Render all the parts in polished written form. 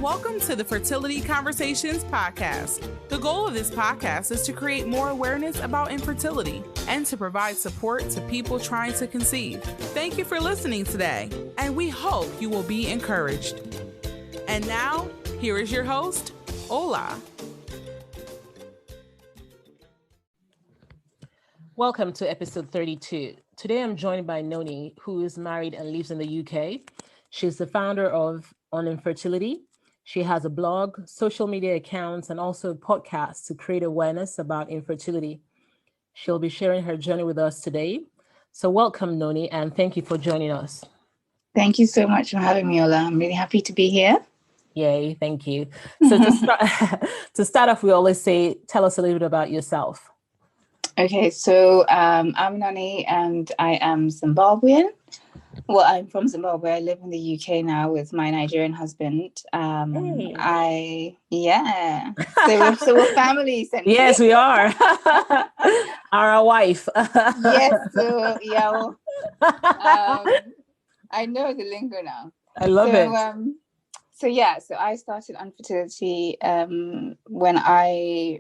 welcome to the Fertility Conversations podcast. The goal of this podcast is to create more awareness about infertility and to provide support to people trying to conceive. Thank you for listening today, and we hope you will be encouraged. And now, here is your host, Ola. Welcome to episode 32. Today I'm joined by Noni, who is married and lives in the UK. She's the founder of On Infertility. She has a blog, social media accounts, and also podcasts to create awareness about infertility. She'll be sharing her journey with us today. So welcome, Noni, and thank you for joining us. Thank you so much for having me, Ola. I'm really happy to be here. Yay, thank you. So to start off, we always say, tell us a little bit about yourself. Okay, so I'm Noni and I am Zimbabwean. Well, I'm from Zimbabwe. I live in the UK now with my Nigerian husband. Hey. So we're family. Yes, we are. Our wife. Yes, so yeah. Well, I know the lingo now. I love it. So I started on fertility when I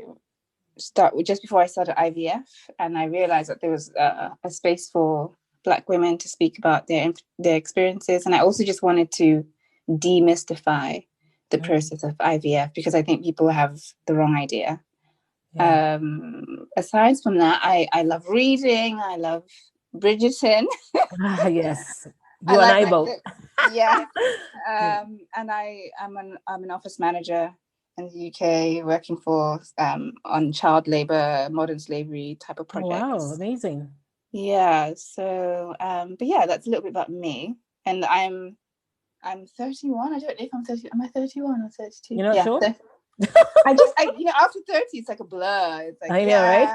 just before I started IVF, and I realized that there was a space for Black women to speak about their experiences, and I also just wanted to demystify the process of IVF because I think people have the wrong idea. Yeah. Aside from that, I love reading. I love Bridgerton. Yes, you and I both. Yeah, and I'm an office manager in the UK, working for on child labor, modern slavery type of projects. Wow, amazing. Yeah, so but yeah, that's a little bit about me. And I'm 31. I don't know if I'm 30. Am I 31 or 32? You're not sure? After 30 it's like a blur. It's like, I know, right?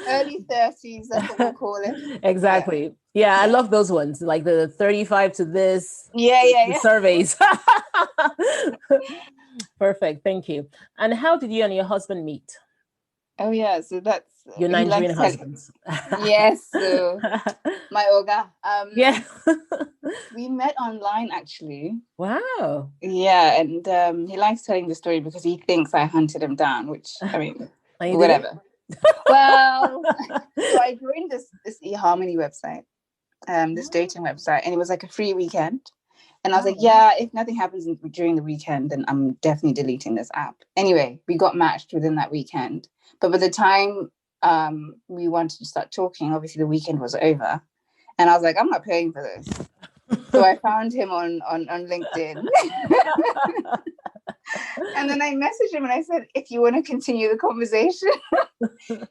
Early 30s, that's what we'll call it. Exactly. Yeah, I love those ones, like the 35 to this. Yeah. Surveys. Perfect, thank you. And how did you and your husband meet? Oh yeah, so that's your Nigerian husbands. Yes, so my Oga. Yeah. We met online actually. Wow. Yeah, and he likes telling the story because he thinks I hunted him down, which I mean, whatever. Well, so I joined this eHarmony website, this dating website, and it was like a free weekend. And I was like, yeah, if nothing happens during the weekend, then I'm definitely deleting this app. Anyway, we got matched within that weekend. But by the time we wanted to start talking, obviously the weekend was over. And I was like, I'm not paying for this. So I found him on LinkedIn. And then I messaged him and I said, if you want to continue the conversation,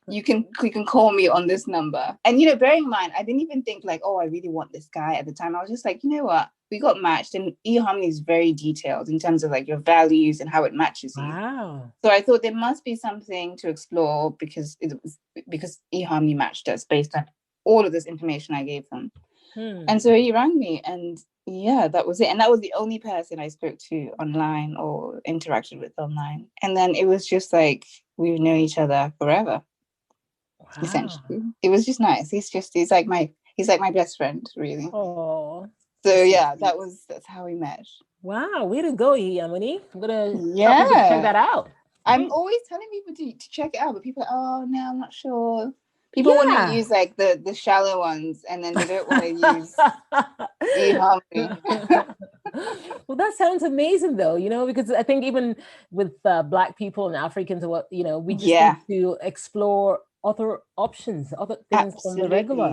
you can call me on this number. And, bearing in mind, I didn't even think like, oh, I really want this guy at the time. I was just like, you know what? We got matched, and eHarmony is very detailed in terms of like your values and how it matches you. Wow. So I thought there must be something to explore because eHarmony matched us based on all of this information I gave them. And so he rang me, and yeah, that was it. And that was the only person I spoke to online or interacted with online. And then it was just like we've known each other forever. Wow. Essentially, it was just nice. He's like my best friend, really. Oh. So yeah, that's how we met. Wow, way to go, eHarmony. I'm gonna check that out. I'm always telling people to check it out, but people are, oh no, I'm not sure. People want to use like the shallow ones, and then they don't want to use eHarmony. Well, that sounds amazing, though. Because I think even with Black people and Africans, we just need to explore other options, other things on the regular.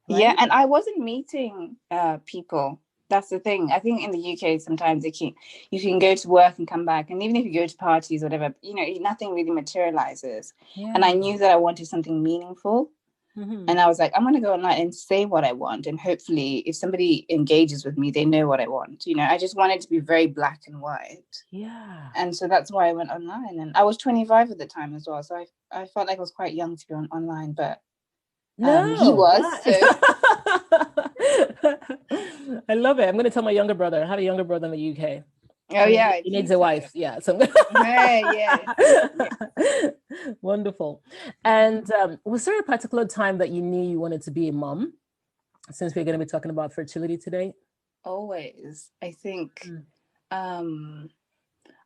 Right? Yeah, and I wasn't meeting people. That's the thing. I think in the UK sometimes you can go to work and come back, and even if you go to parties or whatever, nothing really materializes. Yeah. And I knew that I wanted something meaningful. Mm-hmm. And I was like, I'm going to go online and say what I want, and hopefully if somebody engages with me, they know what I want. I just wanted to be very black and white. Yeah. And so that's why I went online, and I was 25 at the time as well, so I felt like I was quite young to be online, but no, he was. I love it. I'm going to tell my younger brother. I have a younger brother in the UK. Oh yeah, he needs a wife. Yeah, so yeah. Wonderful. And was there a particular time that you knew you wanted to be a mom? Since we're going to be talking about fertility today. Always, I think.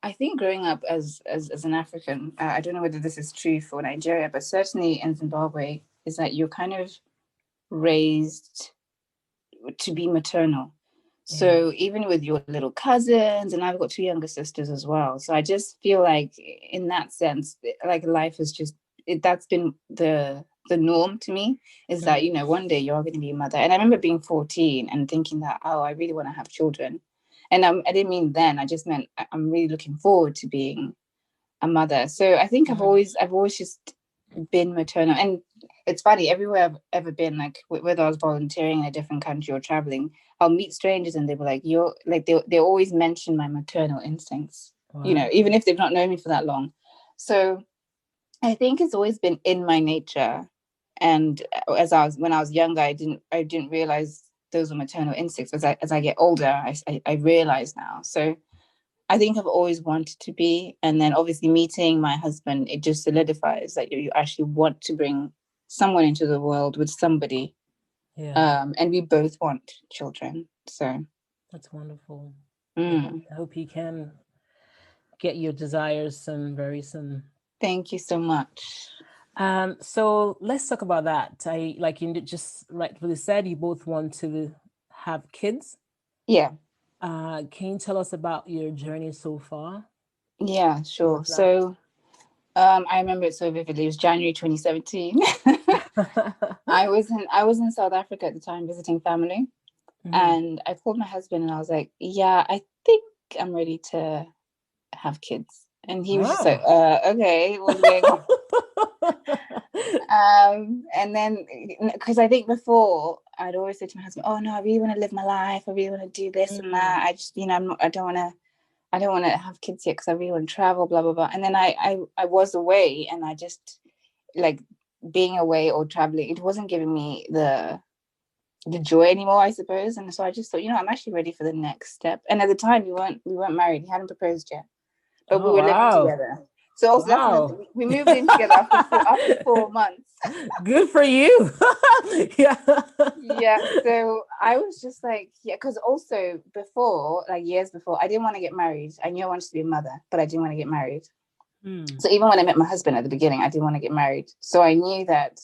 I think growing up as an African, I don't know whether this is true for Nigeria, but certainly in Zimbabwe, is that you're kind of raised to be maternal. So even with your little cousins, and I've got 2 younger sisters as well. So I just feel like in that sense, like life is just, that's been the norm to me, is that, you know, one day you're going to be a mother. And I remember being 14 and thinking that, oh, I really want to have children. And I didn't mean then, I just meant I'm really looking forward to being a mother. So I think I've always just been maternal. And it's funny, everywhere I've ever been, like whether I was volunteering in a different country or traveling, I'll meet strangers and they were like, you're like, they always mention my maternal instincts, you know, even if they've not known me for that long. So I think it's always been in my nature. And when I was younger, I didn't realize those were maternal instincts. As I get older, I realize now. So I think I've always wanted to be. And then obviously meeting my husband, it just solidifies that you actually want to bring someone into the world with somebody. And we both want children. So that's wonderful. I hope you can get your desires very soon. Thank you so much. So let's talk about that. Like you just rightfully said, you both want to have kids. Yeah. Can you tell us about your journey so far? Yeah, sure. So I remember it so vividly. It was January 2017. I was in South Africa at the time visiting family. And I called my husband and I was like, yeah, I think I'm ready to have kids. And he was just like, okay, what's going on? And then, because I think before I'd always say to my husband, oh no, I really want to live my life. I really want to do this and that. I just, you know, I don't want to have kids yet because I really want to travel, blah, blah, blah. And then I was away, and I just, like, being away or traveling, it wasn't giving me the joy anymore, I suppose. And so I just thought, you know, I'm actually ready for the next step. And at the time we weren't married. He hadn't proposed yet, but we were living together. So also that's we moved in together after 4 months. Good for you. Yeah. So I was just like, because also before, like years before, I didn't want to get married. I knew I wanted to be a mother, but I didn't want to get married. So even when I met my husband at the beginning, I didn't want to get married. So I knew that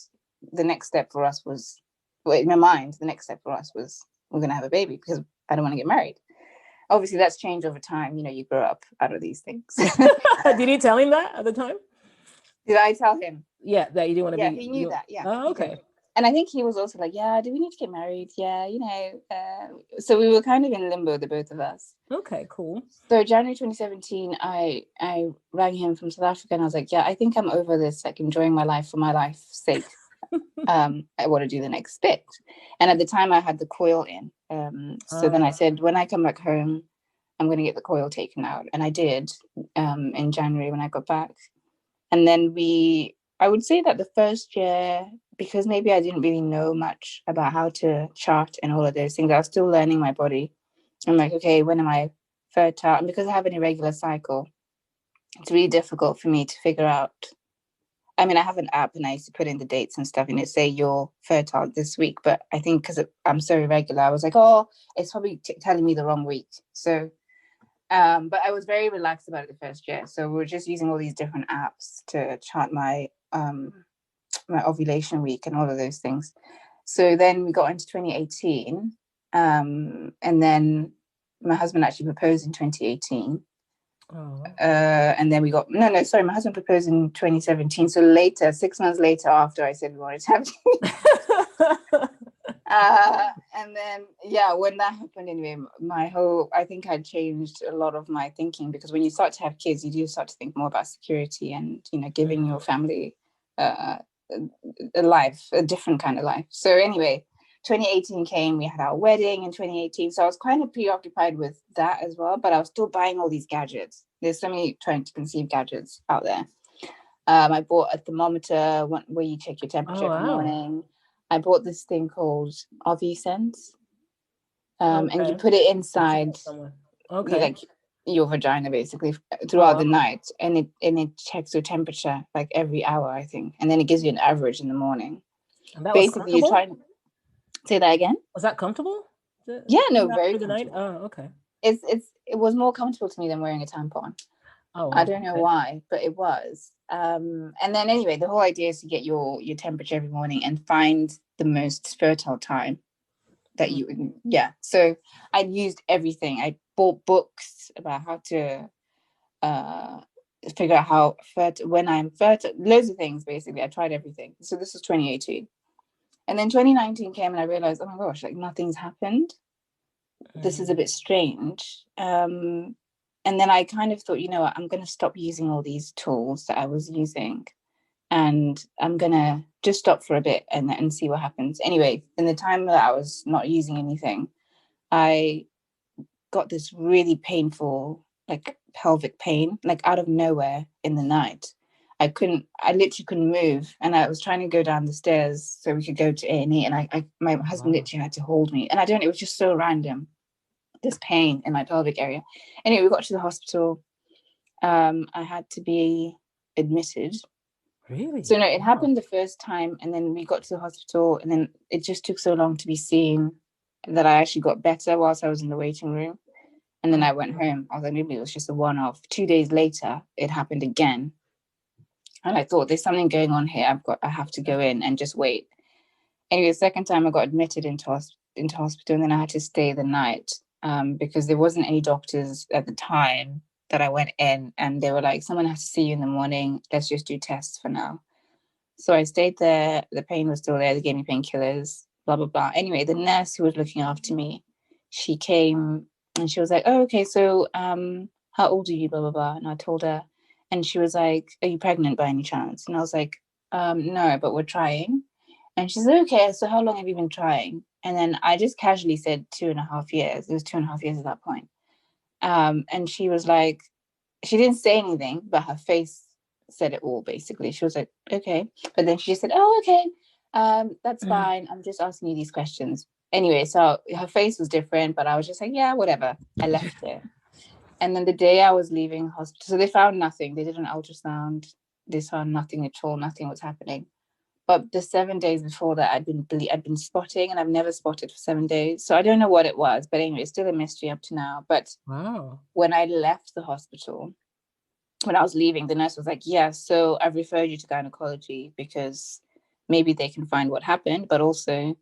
the next step for us was, well, in my mind, the next step for us was we're going to have a baby because I don't want to get married. Obviously, that's changed over time. You know, you grow up out of these things. Did you tell him that at the time? Did I tell him? Yeah, that you didn't want to be. Yeah, he knew that. Yeah. Oh, okay. And I think he was also like, yeah, do we need to get married? Yeah, you know. So we were kind of in limbo, the both of us. Okay, cool. So January 2017, I rang him from South Africa and I was like, yeah, I think I'm over this, like enjoying my life for my life's sake. I want to do the next bit. And at the time I had the coil in. So then I said, when I come back home, I'm going to get the coil taken out. And I did in January when I got back. And then I would say that the first year, because maybe I didn't really know much about how to chart and all of those things, I was still learning my body. I'm like, okay, when am I fertile? And because I have an irregular cycle, it's really difficult for me to figure out. I mean, I have an app and I used to put in the dates and stuff and it say you're fertile this week. But I think because I'm so irregular, I was like, oh, it's probably telling me the wrong week. So, but I was very relaxed about it the first year. So we were just using all these different apps to chart my my ovulation week and all of those things. So then we got into 2018. And then my husband actually proposed in 2018. And then we got my husband proposed in 2017. So later, 6 months later, after I said we wanted to have and then when that happened, anyway, I think I'd changed a lot of my thinking, because when you start to have kids, you do start to think more about security and, you know, giving your family a life, a different kind of life. So anyway, 2018 came, we had our wedding in 2018. So I was kind of preoccupied with that as well, but I was still buying all these gadgets. There's so many trying to conceive gadgets out there. I bought a thermometer where you check your temperature every morning. I bought this thing called OvuSense. And you put it inside like your vagina basically throughout the night, and it checks your temperature like every hour, I think. And then it gives you an average in the morning. Basically, you try. Say that again. Was that comfortable? Yeah, no, very comfortable. Oh, okay. It was more comfortable to me than wearing a tampon. Oh, wow. I don't know why, but it was. And then anyway, the whole idea is to get your temperature every morning and find the most fertile time that you, So I used everything. I bought books about how to figure out how when I'm fertile, loads of things basically. I tried everything. So this was 2018. And then 2019 came and I realized, oh my gosh, like nothing's happened. This is a bit strange. And then I kind of thought, you know what, I'm going to stop using all these tools that I was using. And I'm going to just stop for a bit and see what happens. Anyway, in the time that I was not using anything, I got this really painful, like pelvic pain, like out of nowhere in the night. I literally couldn't move. And I was trying to go down the stairs so we could go to A&E. And my husband literally had to hold me. And it was just so random, this pain in my pelvic area. Anyway, we got to the hospital. I had to be admitted. Really? So no, it happened the first time, and then we got to the hospital, and then it just took so long to be seen that I actually got better whilst I was in the waiting room. And then I went home. I was like, maybe it was just a one-off. 2 days later, it happened again. And I thought, there's something going on here. I have to go in and just wait. Anyway, the second time I got admitted into hospital, and then I had to stay the night because there wasn't any doctors at the time that I went in, and they were like, someone has to see you in the morning. Let's just do tests for now. So I stayed there. The pain was still there. They gave me painkillers, blah, blah, blah. Anyway, the nurse who was looking after me, she came and she was like, oh, okay, so how old are you, blah, blah, blah. And I told her, and she was like, are you pregnant by any chance? And I was like, no, but we're trying. And she said, okay, so how long have you been trying? And then I just casually said 2.5 years. It was 2.5 years at that point. And she was like, she didn't say anything, but her face said it all, basically. She was like, okay. But then she just said, oh, okay, that's fine. I'm just asking you these questions. Anyway, so her face was different, but I was just like, yeah, whatever. I left it. And then the day I was leaving hospital, so they found nothing. They did an ultrasound. They saw nothing at all. Nothing was happening. But the 7 days before that, I'd been spotting, and I've never spotted for 7 days. So I don't know what it was. But anyway, it's still a mystery up to now. But when I left the hospital, when I was leaving, the nurse was like, yeah, so I've referred you to gynecology because maybe they can find what happened, but also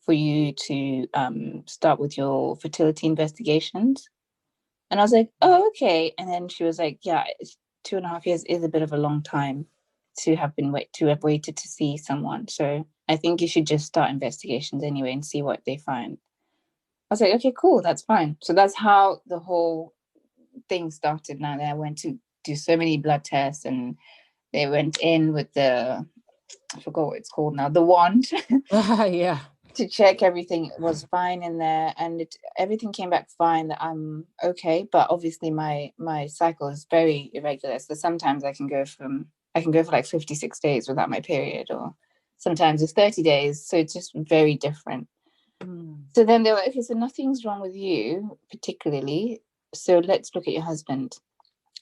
for you to start with your fertility investigations. And I was like, oh, okay. And then she was like, yeah, 2.5 years is a bit of a long time to have waited to see someone. So I think you should just start investigations anyway and see what they find. I was like, okay, cool, that's fine. So that's how the whole thing started. Now that I went to do so many blood tests, and they went in with I forgot what it's called now, the wand. Yeah. To check everything was fine in there, and everything came back fine, that I'm okay. But obviously my cycle is very irregular. So sometimes I can go for like 56 days without my period, or sometimes it's 30 days. So it's just very different. So then they were like, okay, so nothing's wrong with you particularly. So let's look at your husband.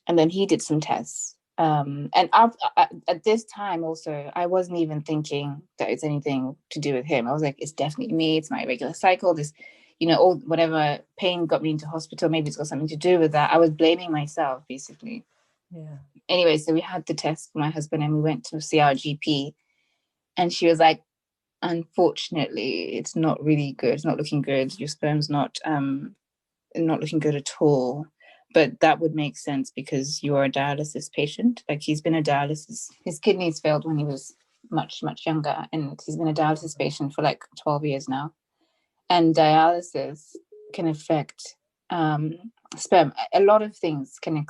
And then he did some tests. And at this time also, I wasn't even thinking that it's anything to do with him. I was like, it's definitely me. It's my irregular cycle. This, all whatever pain got me into hospital, maybe it's got something to do with that. I was blaming myself, basically. Yeah. Anyway, so we had the test for my husband, and we went to see our GP. And she was like, unfortunately, it's not really good. It's not looking good. Your sperm's not looking good at all. But that would make sense because you are a dialysis patient. Like, he's been his kidneys failed when he was much, much younger. And he's been a dialysis patient for like 12 years now. And dialysis can affect sperm. A lot of things can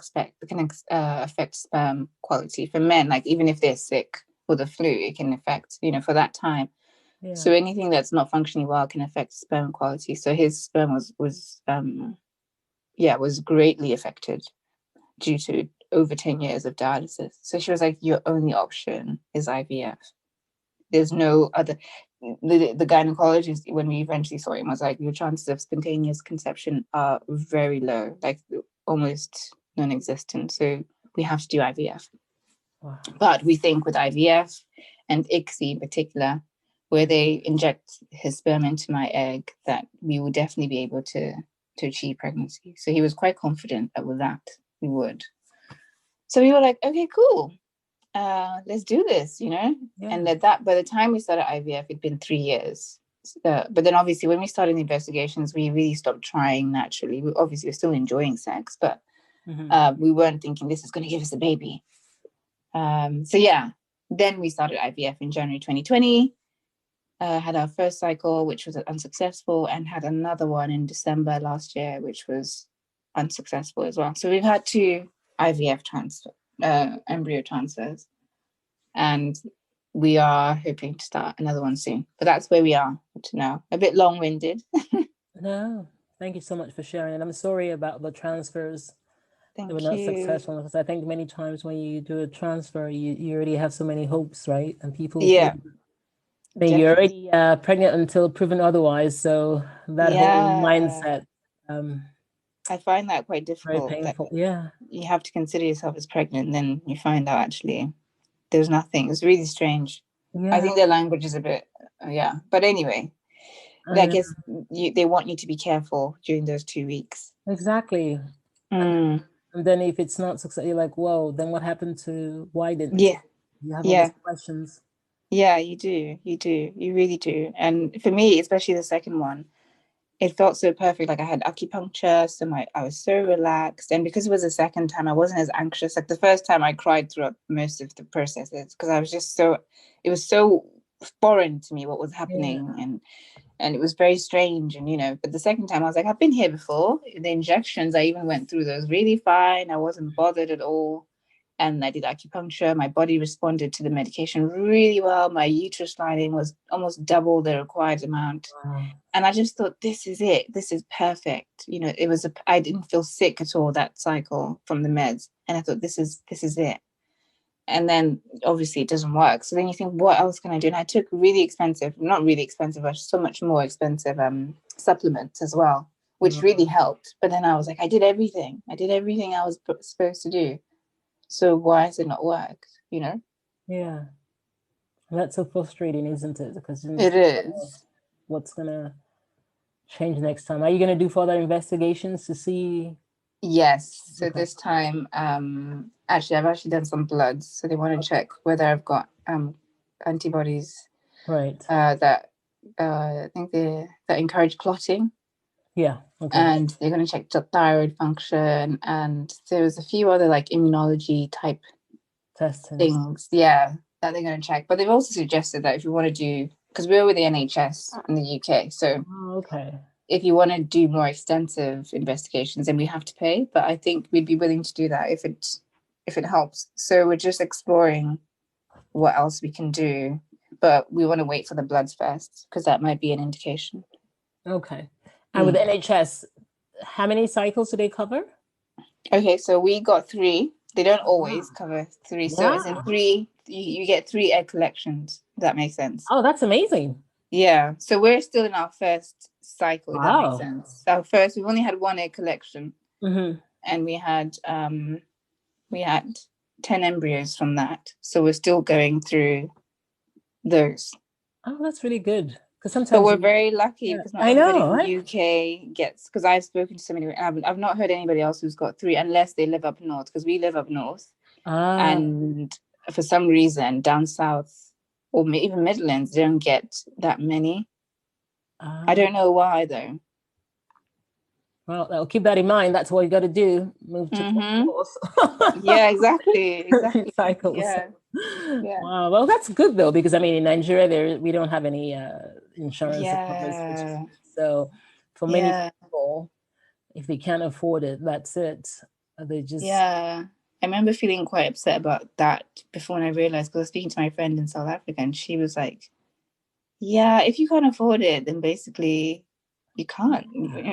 affect sperm quality for men. Like, even if they're sick with the flu, it can affect, for that time. Yeah. So anything that's not functioning well can affect sperm quality. So his sperm was greatly affected due to over 10 years of dialysis. So she was like, your only option is IVF. There's no other. The gynecologist, when we eventually saw him, was like, your chances of spontaneous conception are very low, like almost non-existent. So we have to do IVF. Wow. But we think with IVF and ICSI in particular, where they inject his sperm into my egg, that we will definitely be able to achieve pregnancy. So he was quite confident that with that we would. So we were like, okay, cool. Let's do this, you know? Yeah. And that by the time we started IVF, it'd been 3 years. But then obviously when we started the investigations, we really stopped trying naturally. We obviously were still enjoying sex, but we weren't thinking this is going to give us a baby. So yeah, then we started IVF in January 2020, had our first cycle, which was unsuccessful, and had another one in December last year, which was unsuccessful as well. So we've had 2 IVF embryo transfers, and we are hoping to start another one soon. But that's where we are to now. A bit long-winded. No, thank you so much for sharing. And I'm sorry about the transfers. Thank They were not you. successful, because I think many times when you do a transfer, you already have so many hopes, right? And people Yeah. you're already pregnant until proven otherwise. So that whole mindset, I find that quite difficult. very painful. Yeah. You have to consider yourself as pregnant, and then you find out actually there's nothing. It's really strange. Yeah. I think their language is a bit, But anyway, I guess they want you to be careful during those 2 weeks. Exactly. And then if it's not successful, you're like, whoa, then what happened to, why didn't you have all these questions? Yeah, you do. You really do. And for me, especially the second one, it felt so perfect. Like I had acupuncture, so I was so relaxed. And because it was the second time, I wasn't as anxious. Like the first time I cried throughout most of the processes, because I was just it was so foreign to me what was happening. And it was very strange. And, but the second time I was like, I've been here before. The injections, I even went through those really fine. I wasn't bothered at all. And I did acupuncture. My body responded to the medication really well. My uterus lining was almost double the required amount. Wow. And I just thought, this is it. This is perfect. I didn't feel sick at all that cycle from the meds. And I thought, this is it. And then obviously it doesn't work. So then you think, what else can I do? And I took not really expensive, but so much more expensive supplements as well, which really helped. But then I was like, I did everything I was supposed to do. So why has it not worked? Yeah. That's so frustrating, isn't it? Because it is. What's going to change next time? Are you going to do further investigations to see? Yes. So this time, I've actually done some bloods. So they want to check whether I've got antibodies. Right. That I think that encourage clotting. Yeah. Okay. And they're going to check thyroid function, and there was a few other like immunology type things. Yeah, that they're going to check. But they've also suggested that if you want to do, because we're with the NHS in the UK, so if you want to do more extensive investigations, then we have to pay. But I think we'd be willing to do that if it helps. So we're just exploring what else we can do, but we want to wait for the bloods first, because that might be an indication. Okay. And with NHS, how many cycles do they cover? Okay, so we got 3. They don't always cover 3. So it's in 3, you get 3 egg collections. If that makes sense. Oh, that's amazing. Yeah. So we're still in our first cycle, if that makes sense. Our first, we've only had 1 egg collection. And we had 10 embryos from that. So we're still going through those. Oh, that's really good. But we're very lucky, because not everybody in the UK gets, because I've spoken to so many, I've not heard anybody else who's got 3 unless they live up north, because we live up north. And for some reason down south or even Midlands, they don't get that many. I don't know why though. Well, I'll keep that in mind. That's what you got to do. Move to Yeah, exactly. Cycles. Yeah. Wow. Well, that's good though, because I mean, in Nigeria, we don't have any insurance that covers. So for many people, if they can't afford it, that's it. They just I remember feeling quite upset about that before, when I realized, because I was speaking to my friend in South Africa, and she was like, "Yeah, if you can't afford it, then basically you can't."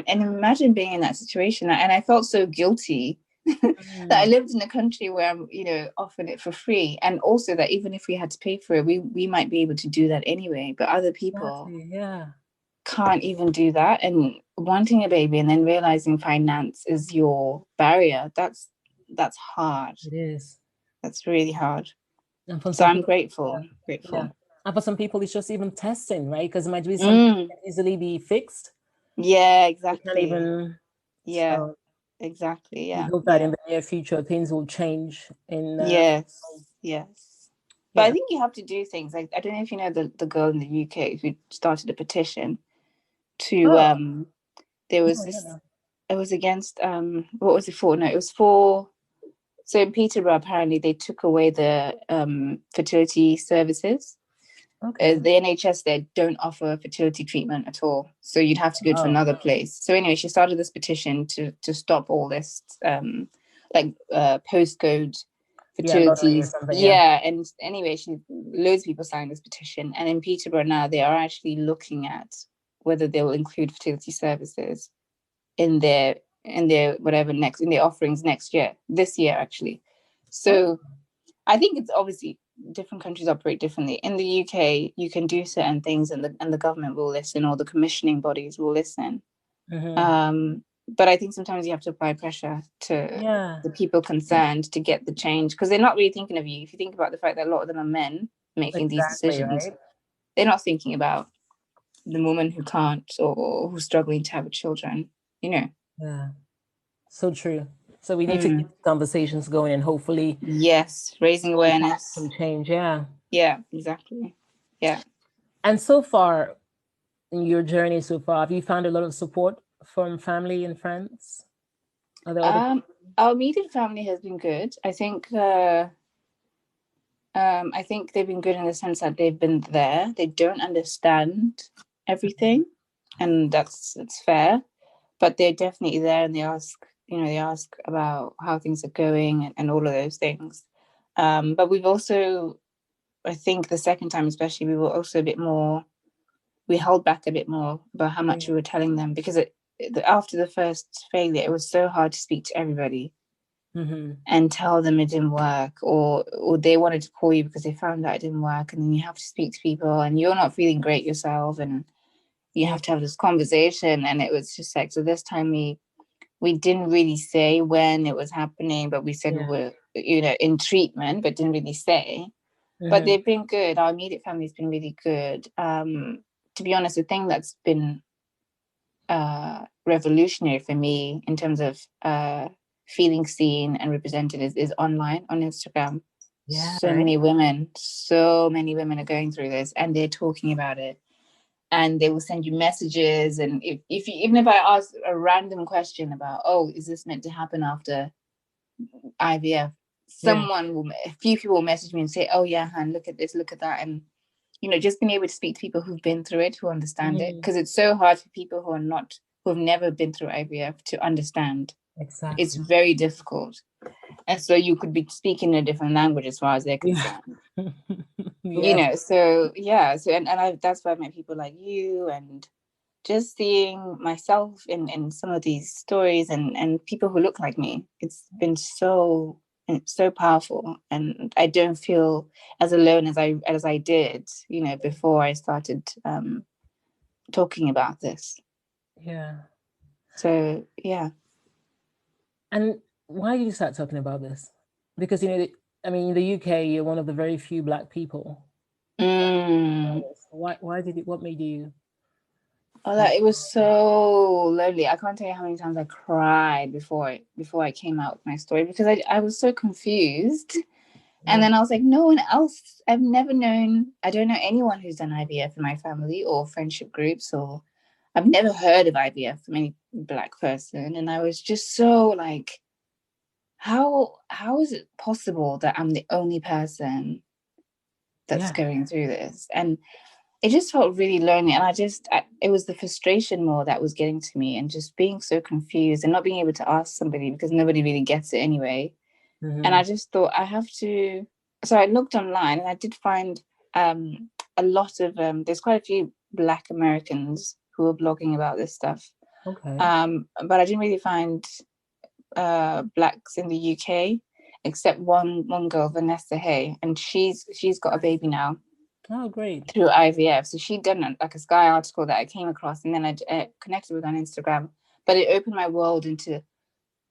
And imagine being in that situation. And I felt so guilty that I lived in a country where I'm, offering it for free, and also that even if we had to pay for it, we might be able to do that anyway. But other people can't even do that, and wanting a baby and then realizing finance is your barrier. That's hard. It is. That's really hard. So I'm grateful. Yeah. And for some people, it's just even testing, right? Because it might be something that can easily be fixed. Yeah, exactly. Not even. Yeah. So exactly. We Yeah, hope that in the near future things will change. Yes. But Yeah. I think you have to do things like, I don't know if you know the girl in the UK who started a petition to there was this. It was against what was it for? No, it was for. So in Peterborough, apparently they took away the fertility services. Okay. The NHS there don't offer fertility treatment at all, so you'd have to go to another place. So anyway, she started this petition to stop all this postcode fertilities. And anyway, loads of people signed this petition, and in Peterborough now they are actually looking at whether they will include fertility services in their whatever next in their offerings this year actually. So I think it's obviously different countries operate differently. In the UK, you can do certain things, and the government will listen, or the commissioning bodies will listen. But I think sometimes you have to apply pressure to the people concerned to get the change, because they're not really thinking of you. If you think about the fact that a lot of them are men making these decisions, they're not thinking about the woman who can't or who's struggling to have children. Yeah, so true. So we need to keep conversations going, and hopefully, raising awareness, some change. Yeah, exactly. Yeah. And so far, in your journey so far, have you found a lot of support from family and friends? Our immediate family has been good. I think they've been good in the sense that they've been there. They don't understand everything, and it's fair, but they're definitely there, and they ask about how things are going and all of those things. But we've also, I think the second time especially, we were also we held back a bit more about how much we were telling them, because after the first failure, it was so hard to speak to everybody and tell them it didn't work, or they wanted to call you because they found out it didn't work, and then you have to speak to people and you're not feeling great yourself, and you have to have this conversation. And it was just like, so this time we didn't really say when it was happening, but we said we were in treatment, but didn't really say. But they've been good. Our immediate family's been really good. To be honest, the thing that's been revolutionary for me in terms of feeling seen and represented is online, on Instagram. So many women are going through this, and they're talking about it, and they will send you messages. And even if I ask a random question about, is this meant to happen after IVF, a few people will message me and say, Han, look at this, look at that. And just being able to speak to people who've been through it, who understand it, because it's so hard for people who've never been through IVF to understand. Exactly. It's very difficult. And so you could be speaking a different language as far as they're concerned. So that's why I met people like you, and just seeing myself in some of these stories, and people who look like me. It's been so powerful, and I don't feel as alone as I did, before I started talking about this. So And why did you start talking about this? Because in the UK, you're one of the very few Black people. What made you? It was so lonely. I can't tell you how many times I cried before I came out with my story, because I was so confused. And then I was like, no one else, I don't know anyone who's done IVF in my family or friendship groups, or I've never heard of IVF from any Black person. And I was just so like, how is it possible that I'm the only person that's going through this? And it just felt really lonely. And it was the frustration more that was getting to me, and just being so confused and not being able to ask somebody, because nobody really gets it anyway. And I just thought I have to. So I looked online, and I did find a lot of there's quite a few Black Americans who are blogging about this stuff. Okay. But I didn't really find Blacks in the UK, except one girl, Vanessa Hay, and she's got a baby now. Oh, great. Through IVF. So she'd done like a Sky article that I came across, and then I connected with on Instagram. But it opened my world into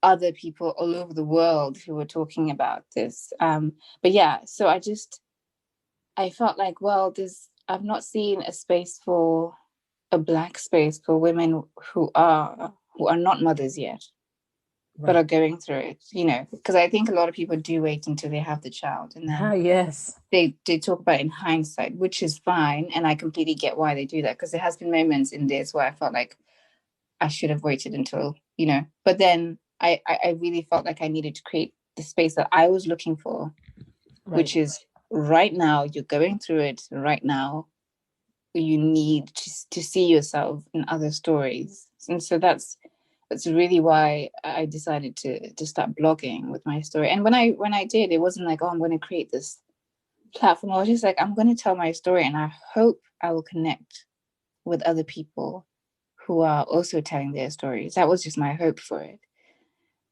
other people all over the world who were talking about this. So I felt like, I've not seen a Black space for women who are not mothers yet. but are going through it, because I think a lot of people do wait until they have the child, and then yes, they talk about it in hindsight, which is fine, and I completely get why they do that, because there has been moments in this where I felt like I should have waited until, but then I really felt like I needed to create the space that I was looking for, which is right now. You're going through it right now. You need to see yourself in other stories, and so that's really why I decided to start blogging with my story. And when I did, it wasn't like, oh, I'm going to create this platform. I was just like, I'm going to tell my story, and I hope I will connect with other people who are also telling their stories. That was just my hope for it.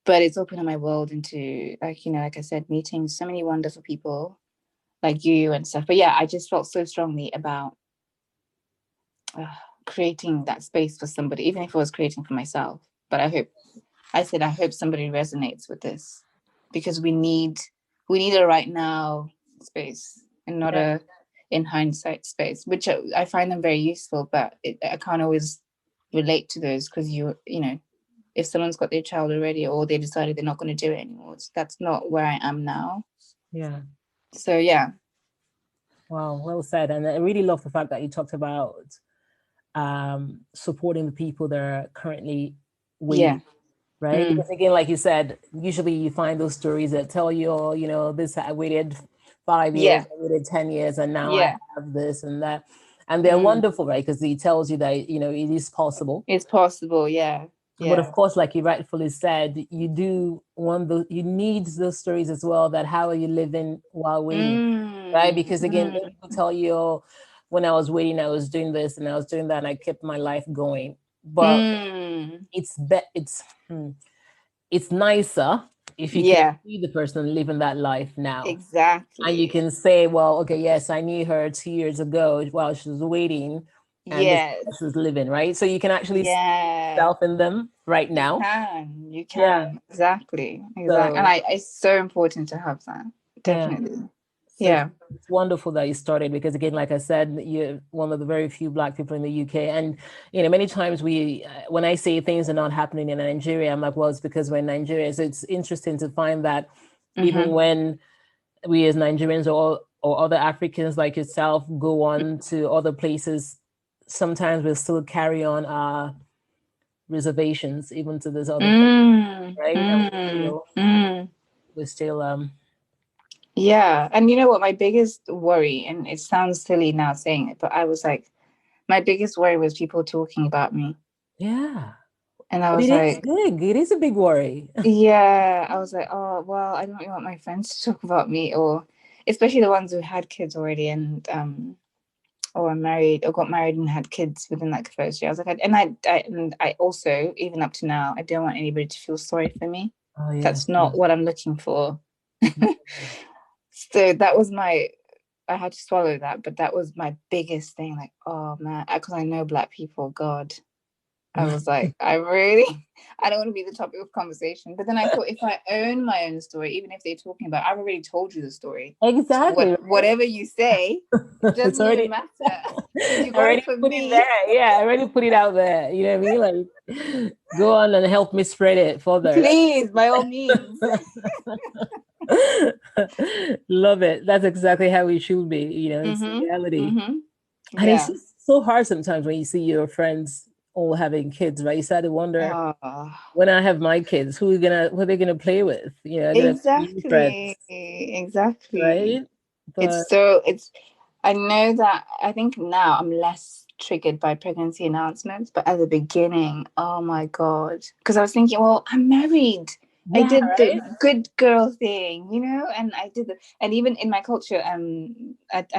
But it's opened my world into, like I said, meeting so many wonderful people like you and stuff. But yeah, I just felt so strongly about creating that space for somebody, even if I was creating for myself. But I hope somebody resonates with this, because we need a right now space, and not a in hindsight space, which I find them very useful, but I can't always relate to those, because if someone's got their child already, or they decided they're not going to do it anymore, that's not where I am now. Yeah. So yeah. Wow, well said. And I really love the fact that you talked about supporting the people that are currently waiting, right? Because again, like you said, usually you find those stories that tell you, oh, this, I waited 5 years, I waited 10 years, and now I have this and that. And they're wonderful, right? Because he tells you that, it is possible. It's possible, yeah. But of course, like you rightfully said, you need those stories as well, that how are you living while waiting, right? Because again, people tell you, when I was waiting, I was doing this and I was doing that, and I kept my life going. But it's nicer if you can see the person living that life now. Exactly. And you can say, well, okay, yes, I knew her 2 years ago while she was waiting, and this is living, right? So you can actually see yourself in them right now. You can. Exactly. So, and it's so important to have that. Definitely. So it's wonderful that you started, because again, like I said, you're one of the very few Black people in the UK. And, many times when I say things are not happening in Nigeria, I'm like, well, it's because we're in Nigeria. So it's interesting to find that even when we as Nigerians or other Africans like yourself go on to other places, sometimes we'll still carry on our reservations, even to this other place, right? We're still yeah. And you know what, my biggest worry, and it sounds silly now saying it, but I was like, my biggest worry was people talking about me. Yeah. And I was like, it is a big worry. Yeah. I was like, oh, well, I don't really want my friends to talk about me, or especially the ones who had kids already, and or married, or got married and had kids within like the first year. I was like, I also, even up to now, I don't want anybody to feel sorry for me. That's not what I'm looking for. So that was I had to swallow that, but that was my biggest thing. Like, oh man, because I know Black people, God, I was like, I don't want to be the topic of conversation. But then I thought, if I own my own story, even if they're talking about, I've already told you the story. Exactly. So whatever you say, it doesn't even matter. You got it from me. I already put it out there. You know what I mean? Like, go on and help me spread it further. Please, by all means. Love it. That's exactly how it should be. It's reality. And it's just so hard sometimes when you see your friends all having kids, right? You start to wonder, when I have my kids, who are they gonna play with? Exactly. Right? But I know that, I think now I'm less triggered by pregnancy announcements, but at the beginning, oh my God, because I was thinking, well, I'm married. I did the good girl thing, and I did and even in my culture, I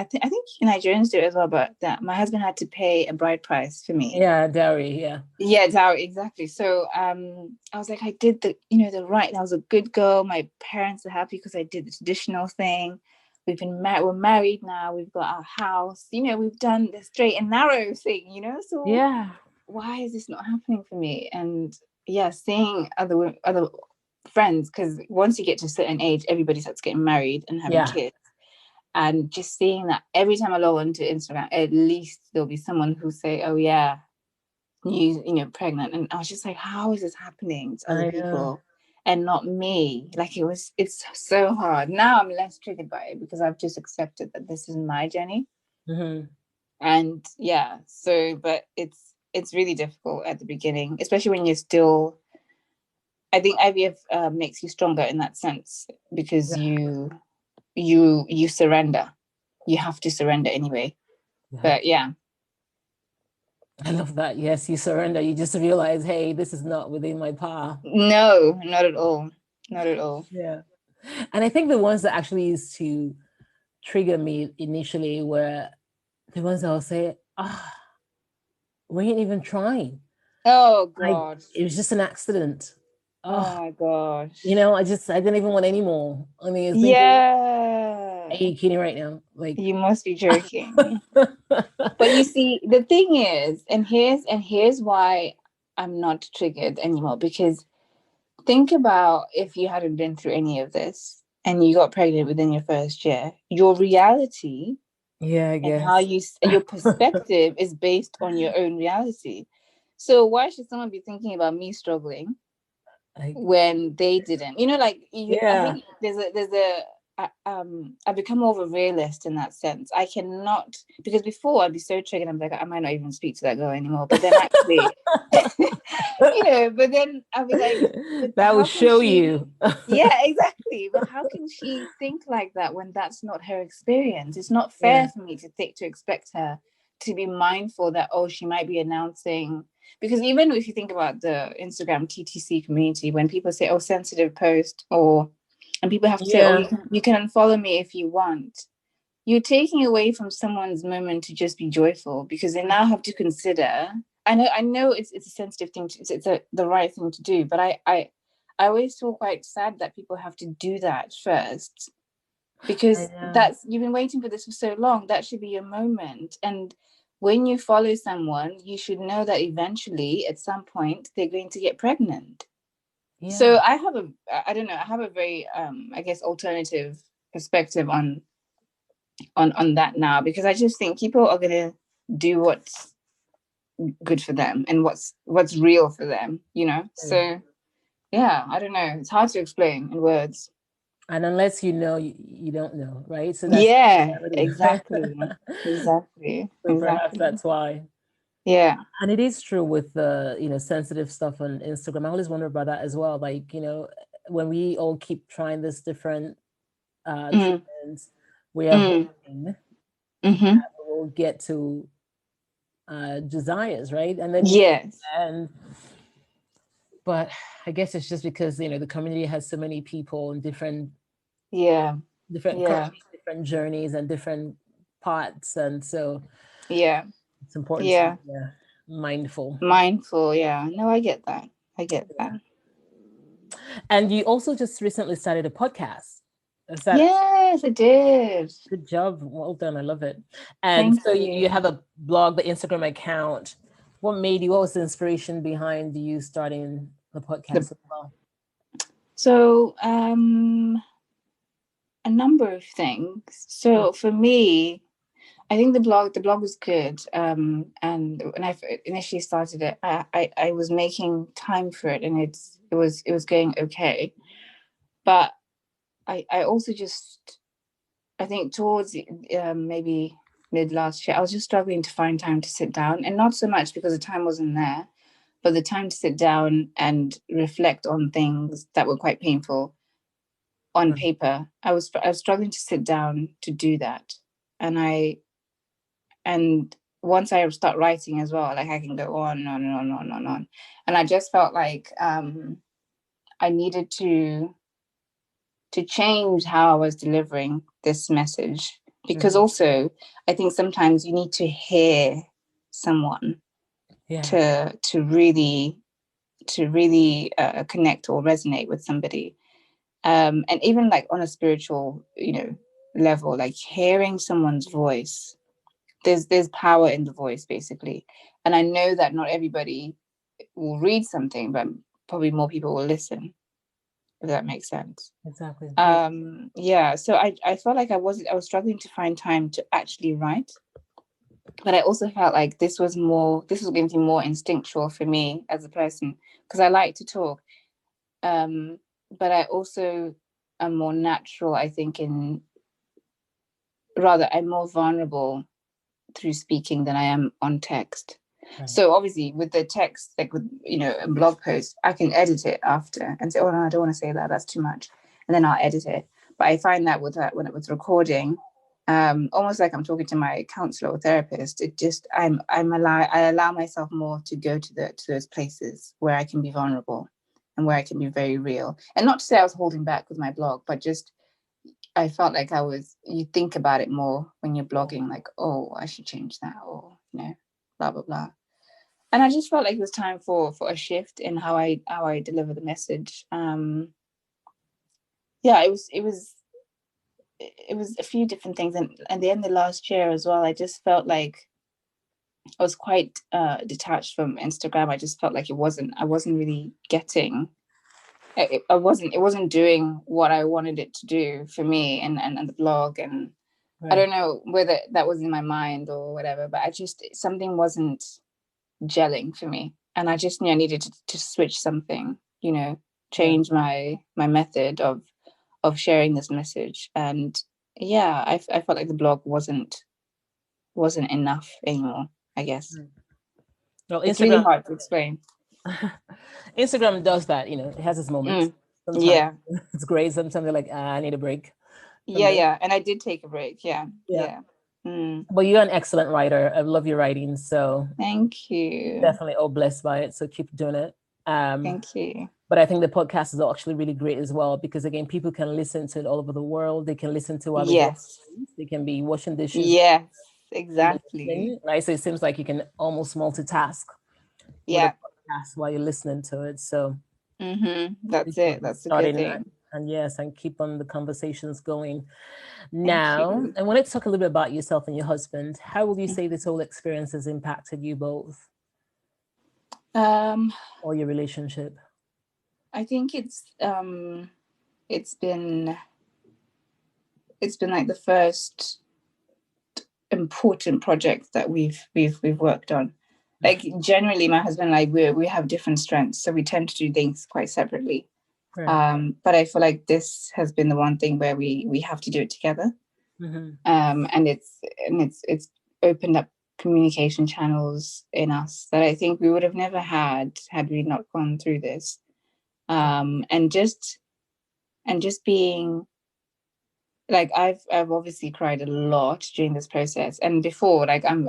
think Nigerians do it as well, but that my husband had to pay a bride price for me. Yeah, dowry, Yeah, dowry, exactly. So I was like, I did the right. I was a good girl. My parents are happy because I did the traditional thing. We're married now. We've got our house. We've done the straight and narrow thing. So why is this not happening for me? And seeing other friends, because once you get to a certain age, everybody starts getting married and having kids, and just seeing that every time I log onto Instagram, at least there'll be someone who say, oh yeah, pregnant. And I was just like, how is this happening to other people? and not me. Like it's so hard. Now I'm less triggered by it because I've just accepted that this is my journey. Mm-hmm. And yeah, so, but it's really difficult at the beginning, especially when you're still, I think IVF makes you stronger in that sense, because you surrender. You have to surrender anyway. But yeah. I love that. Yes, you surrender. You just realize, hey, this is not within my power. No, not at all. Not at all. Yeah. And I think the ones that actually used to trigger me initially were the ones that will say, we ain't even trying. Oh, God. It was just an accident. Oh my gosh. You know, I didn't even want any more. I mean, yeah. Are you kidding right now? Like, you must be joking. But you see, the thing is, and here's why I'm not triggered anymore, because think about if you hadn't been through any of this and you got pregnant within your first year, your reality, I guess, and how your perspective is based on your own reality. So why should someone be thinking about me struggling when they didn't? You know, like I think there's a I become more of a realist in that sense. I cannot, because before I'd be so triggered, I'm like, I might not even speak to that girl anymore. But then actually, but then I'll be like, that will show you. Yeah, exactly. But how can she think like that when that's not her experience? It's not fair for me to expect her to be mindful that, she might be announcing. Because even if you think about the Instagram TTC community, when people say, sensitive post, and people have to say, you can unfollow me if you want, you're taking away from someone's moment to just be joyful, because they now have to consider. I know it's a sensitive thing. It's the right thing to do, but I always feel quite sad that people have to do that first, because you've been waiting for this for so long. That should be your moment. And when you follow someone, you should know that eventually, at some point, they're going to get pregnant. Yeah. So I have a very, I guess, alternative perspective on that now, because I just think people are going to do what's good for them and what's real for them, So yeah, I don't know. It's hard to explain in words. And unless you know, you don't know, right? So that's exactly. Exactly. So perhaps that's why. Yeah. And it is true with the, sensitive stuff on Instagram. I always wonder about that as well. Like, when we all keep trying this different treatments, we are hoping that we'll get to desires, right? And then but I guess it's just because the community has so many people and different countries, different journeys and different parts, and so it's important to be mindful. No, I get that. And you also just recently started a podcast. Yes, I did. Good job. Well done. I love it. And so you have a blog, the Instagram account. What was the inspiration behind you starting the podcast as well? So, a number of things. So for me, I think the blog was good. And when I initially started it, I was making time for it, and it was going okay. But I also just, I think towards maybe mid last year, I was just struggling to find time to sit down, and not so much because the time wasn't there, but the time to sit down and reflect on things that were quite painful on paper. I was struggling to sit down to do that, and once I start writing as well, like I can go on and on and on and on and on, and I just felt like I needed to change how I was delivering this message, because also I think sometimes you need to hear someone to really connect or resonate with somebody, and even like on a spiritual level, like hearing someone's voice, there's power in the voice basically. And I know that not everybody will read something, but probably more people will listen, if that makes sense. Exactly. So I felt like I was struggling to find time to actually write, but I also felt like this was going to be more instinctual for me as a person, because I like to talk. but I also am more natural, I think, I'm more vulnerable through speaking than I am on text. Right. So obviously with the text, like with, a blog post, I can edit it after and say, oh no, I don't want to say that, that's too much. And then I'll edit it. But I find that when it was recording, almost like I'm talking to my counselor or therapist, it just, I allow myself more to go to those places where I can be vulnerable and where I can be very real. And not to say I was holding back with my blog, but just, I felt like you think about it more when you're blogging, like, oh, I should change that, or, blah, blah, blah. And I just felt like it was time for a shift in how I deliver the message. It was a few different things. And at the end of last year as well, I just felt like I was quite detached from Instagram. I just felt like I wasn't really getting, it wasn't doing what I wanted it to do for me and the blog. And right. I don't know whether that was in my mind or whatever, but something wasn't gelling for me. And I just knew I needed to switch something, change my method of sharing this message. And I felt like the blog wasn't enough anymore, I guess. Well, it's really hard to explain. Instagram does that, it has its moments. Sometimes it's great. Sometimes they're like, I need a break. Yeah. And I did take a break. Yeah. But you're an excellent writer. I love your writing. So thank you. Definitely all blessed by it. So keep doing it. Thank you. But I think the podcast is actually really great as well, because again, people can listen to it all over the world. They can listen to other They can be washing dishes. Yes, exactly. Right. So it seems like you can almost multitask. Yeah. Podcast while you're listening to it. So that's it. That's a good thing. And yes, and keep on the conversations going. Now, I wanted to talk a little bit about yourself and your husband. How would you say this whole experience has impacted you both? Or your relationship? I think it's been like the first important project that we've worked on. Like generally, my husband and I, we have different strengths, so we tend to do things quite separately. Right. But I feel like this has been the one thing where we have to do it together. And it's opened up communication channels in us that I think we would have never had we not gone through this. And just being like, I've obviously cried a lot during this process, and before, like, I'm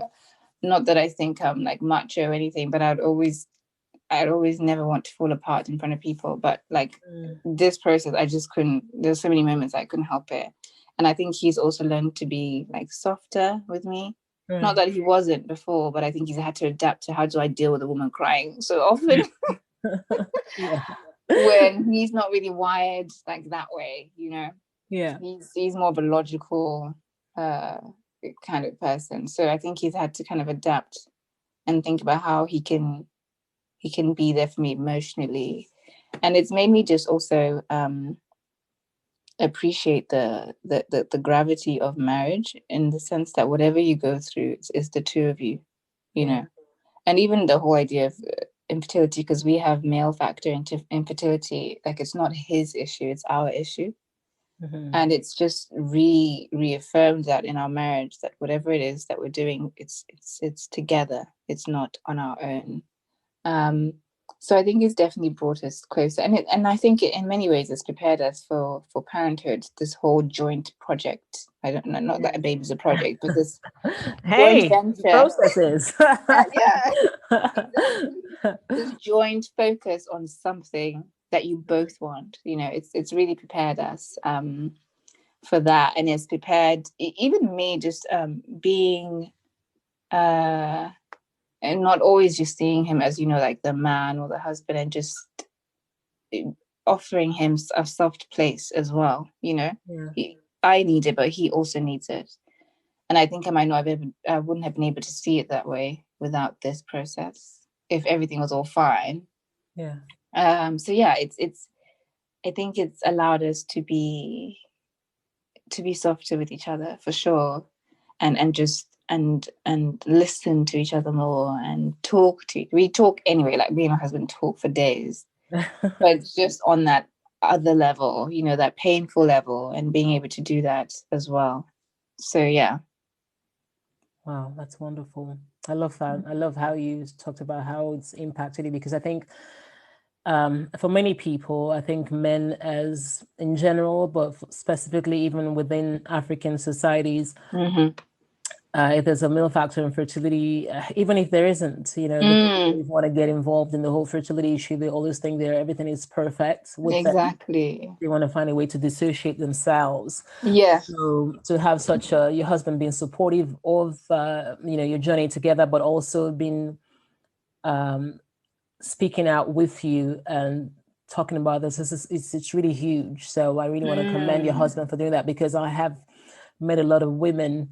not that I think I'm like macho or anything, but I'd always never want to fall apart in front of people. But like this process, I just couldn't. There's so many moments I couldn't help it. And I think he's also learned to be like softer with me. Not that he wasn't before, but I think he's had to adapt to how do I deal with a woman crying so often. When he's not really wired like that way, he's more of a logical kind of person. So I think he's had to kind of adapt and think about how he can be there for me emotionally. And it's made me just also appreciate the gravity of marriage, in the sense that whatever you go through, it's the two of you, know. And even the whole idea of infertility, because we have male factor infertility, like, it's not his issue, it's our issue. And it's just reaffirmed that in our marriage, that whatever it is that we're doing, it's together, it's not on our own. So I think it's definitely brought us closer, and I think in many ways it's prepared us for parenthood. This whole joint project. I don't know, not that a baby's a project, but this joint venture. Processes. Exactly. This joint focus on something that you both want. It's really prepared us for that, and it's prepared even me just being. And not always just seeing him as, like the man or the husband, and just offering him a soft place as well. I need it, but he also needs it. And I think I wouldn't have been able to see it that way without this process, if everything was all fine. Yeah. So yeah, it's I think it's allowed us to be softer with each other, for sure, and just and listen to each other more, and we talk anyway, like me and my husband talk for days. But just on that other level, that painful level, and being able to do that as well. So yeah. Wow, that's wonderful. I love that. I love how you talked about how it's impacted you, because I think for many people, I think men as in general, but specifically even within African societies, if there's a male factor in fertility, even if there isn't, the people who want to get involved in the whole fertility issue, they always think everything is perfect with exactly them. They want to find a way to dissociate themselves. Yeah. So to have such your husband being supportive of your journey together, but also being speaking out with you and talking about this, it's really huge. So I really want to commend your husband for doing that, because I have met a lot of women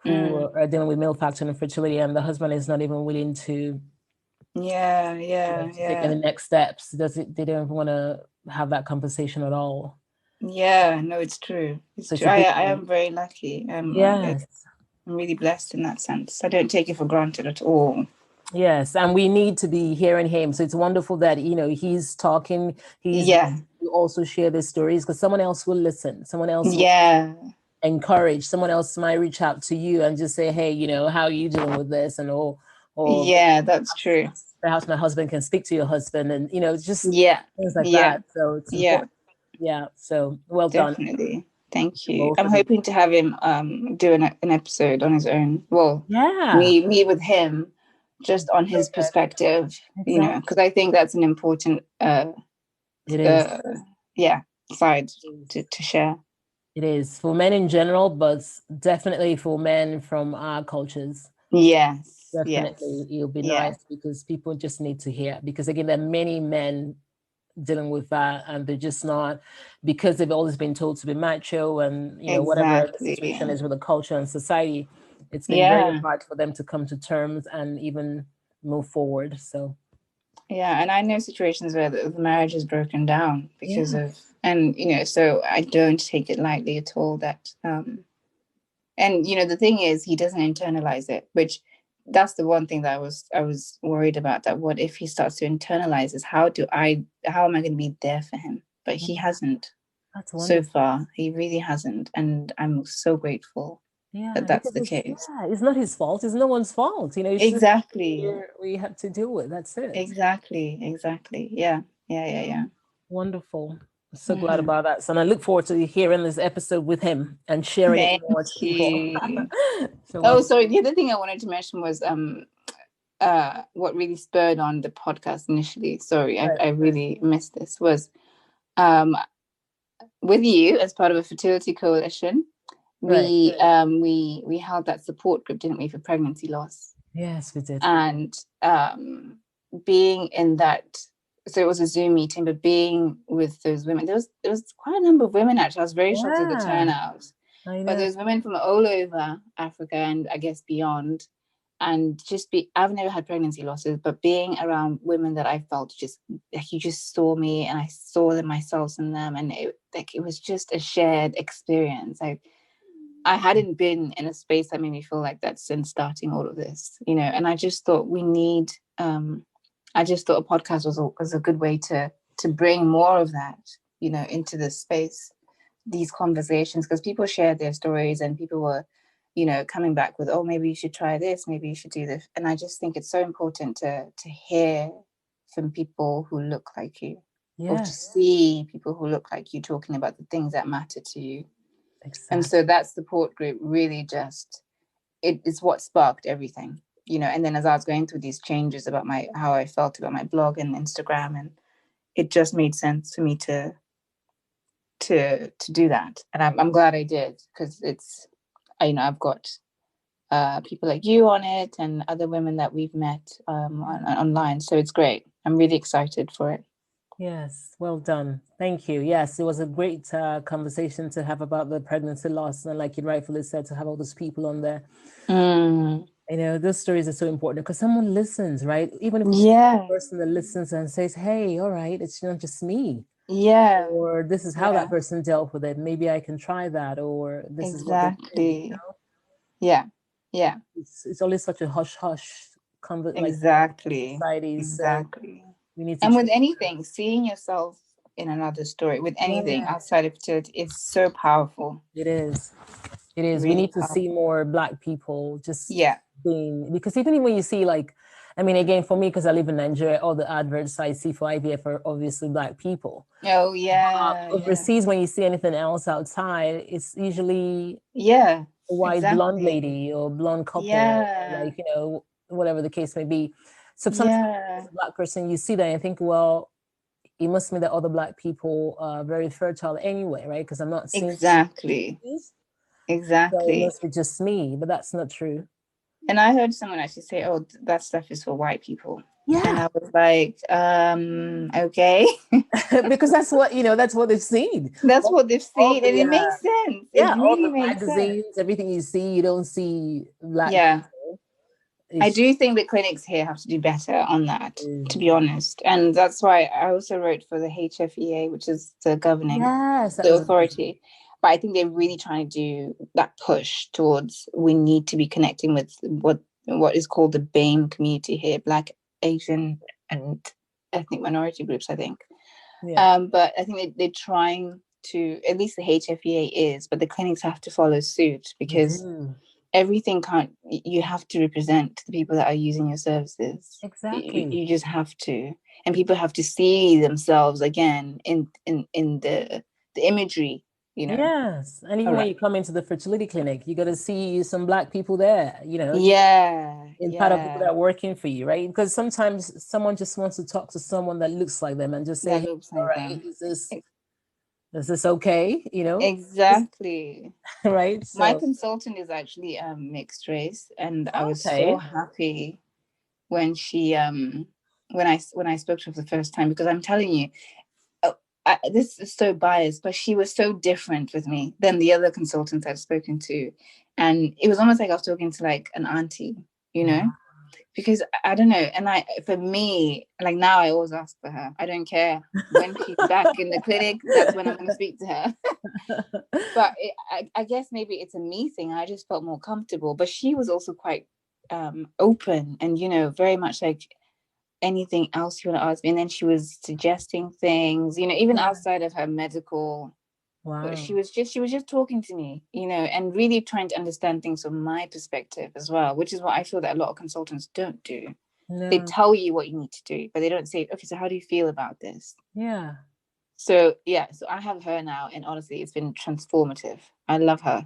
who are dealing with male factor infertility, and the husband is not even willing to take any next steps. They don't want to have that conversation at all. Yeah, no, it's true. It's true. I am very lucky. I'm really blessed in that sense. I don't take it for granted at all. Yes, and we need to be hearing him. So it's wonderful that he's talking. You also share the stories, because someone else will listen. Someone else will encourage. Someone else might reach out to you and just say, "Hey, how are you dealing with this?" And or yeah, that's true. Perhaps my husband can speak to your husband, and just things like that. So it's important. Yeah. So well done. Definitely. Thank you. I'm hoping to have him do an episode on his own. Well, me with him, just on his perspective, because I think that's an important side to share. It is for men in general, but definitely for men from our cultures. Yes. Definitely, it'll be nice, because people just need to hear. Because again, there are many men dealing with that, and they're just not, because they've always been told to be macho, and whatever the situation is with the culture and society, it's been very hard for them to come to terms and even move forward. So and I know situations where the marriage is broken down because of, and so I don't take it lightly at all, that and the thing is, he doesn't internalize it, which that's the one thing that I was worried about, that what if he starts to internalize this, how am I going to be there for him? But he hasn't. That's wonderful. So far he really hasn't, and I'm so grateful that that's the case. It's not his fault. It's no one's fault. It's exactly just we have to deal with. That's it. Exactly. Yeah. Wonderful. I'm so glad about that. So, and I look forward to hearing this episode with him and sharing it more to people. Sorry. The other thing I wanted to mention was what really spurred on the podcast initially. Sorry, I really missed this. Was with you as part of a fertility coalition. We held that support group, didn't we, for pregnancy loss? Yes, we did. And being in that. So it was a Zoom meeting, but being with those women, there was quite a number of women, actually. I was very shocked at the turnout. But there's women from all over Africa and I guess beyond. And I've never had pregnancy losses, but being around women that I felt just like, you just saw me and I saw them myself in them. And it was just a shared experience. I hadn't been in a space that made me feel like that since starting all of this, and I just thought we need, I just thought a podcast was a good way to bring more of that, into this space, these conversations, because people shared their stories and people were, coming back with, oh, maybe you should try this, maybe you should do this. And I just think it's so important to hear from people who look like you, or to see people who look like you talking about the things that matter to you. Exactly. And so that support group really just, it's what sparked everything. And then as I was going through these changes about how I felt about my blog and Instagram, and it just made sense for me to do that. And I'm glad I did, because it's, I've got people like you on it and other women that we've met online. So it's great. I'm really excited for it. Yes, well done. Thank you. Yes, it was a great conversation to have about the pregnancy loss. And like you rightfully said, to have all those people on there. Those stories are so important, because someone listens, right? Even if it's the person that listens and says, hey, all right, it's not just me. Yeah. Or this is how that person dealt with it. Maybe I can try that. Or this is what they did, Yeah. It's always such a hush-hush conversation. Exactly. Society. Exactly. So we need to and with anything, seeing yourself in another story. With anything outside of fertility, it's so powerful. It is. It is. Really we need powerful. to see more Black people just Yeah. being, because even when you see like, I mean, again, for me, because I live in Nigeria, all the adverts I see for IVF are obviously Black people. Oh, yeah. Overseas, when you see anything else outside, it's usually a white blonde lady or blonde couple, or like, you know, whatever the case may be. So sometimes as a Black person, you see that and you think, well, it must mean that other Black people are very fertile anyway, right? Because I'm not seeing exactly. So it must be just me, but that's not true. And I heard someone actually say, "Oh, that stuff is for white people." Yeah. And I was like, okay. Because that's what, you know, that's what they've seen. That's what they've seen. And it makes sense. Yeah, it really all the makes magazines, sense. everything you see, you don't see Black people. I do think the clinics here have to do better on that, to be honest. And that's why I also wrote for the HFEA, which is the governing, the authority. But I think they're really trying to do that push towards, we need to be connecting with what is called the BAME community here, Black, Asian, and ethnic minority groups, I think. Yeah. But I think they're trying to, at least the HFEA is, but the clinics have to follow suit, because everything you have to represent the people that are using your services. Exactly. You just have to. And people have to see themselves again in the imagery. You know? Yes. And even when you come into the fertility clinic, you got to see some Black people there, you know. In part of people that are working for you, right? Because sometimes someone just wants to talk to someone that looks like them and just say, hey, all right, is this okay? You know? Exactly. Right? So, my consultant is actually mixed race, and I was so happy when she when I spoke to her for the first time, because I'm telling you, this is so biased, but she was so different with me than the other consultants I've spoken to. And it was almost like I was talking to like an auntie, you know, because I don't know. And for me, like now I always ask for her. I don't care when she's back in the clinic, that's when I'm going to speak to her. But I guess maybe it's a me thing. I just felt more comfortable. But she was also quite open and, you know, very much like, anything else you want to ask me? And then she was suggesting things, you know, even outside of her medical. But she was just talking to me, you know, and really trying to understand things from my perspective as well, which is what I feel that a lot of consultants don't do. They tell you what you need to do, but they don't say, okay, so how do you feel about this? So I have her now, and honestly, it's been transformative. I love her.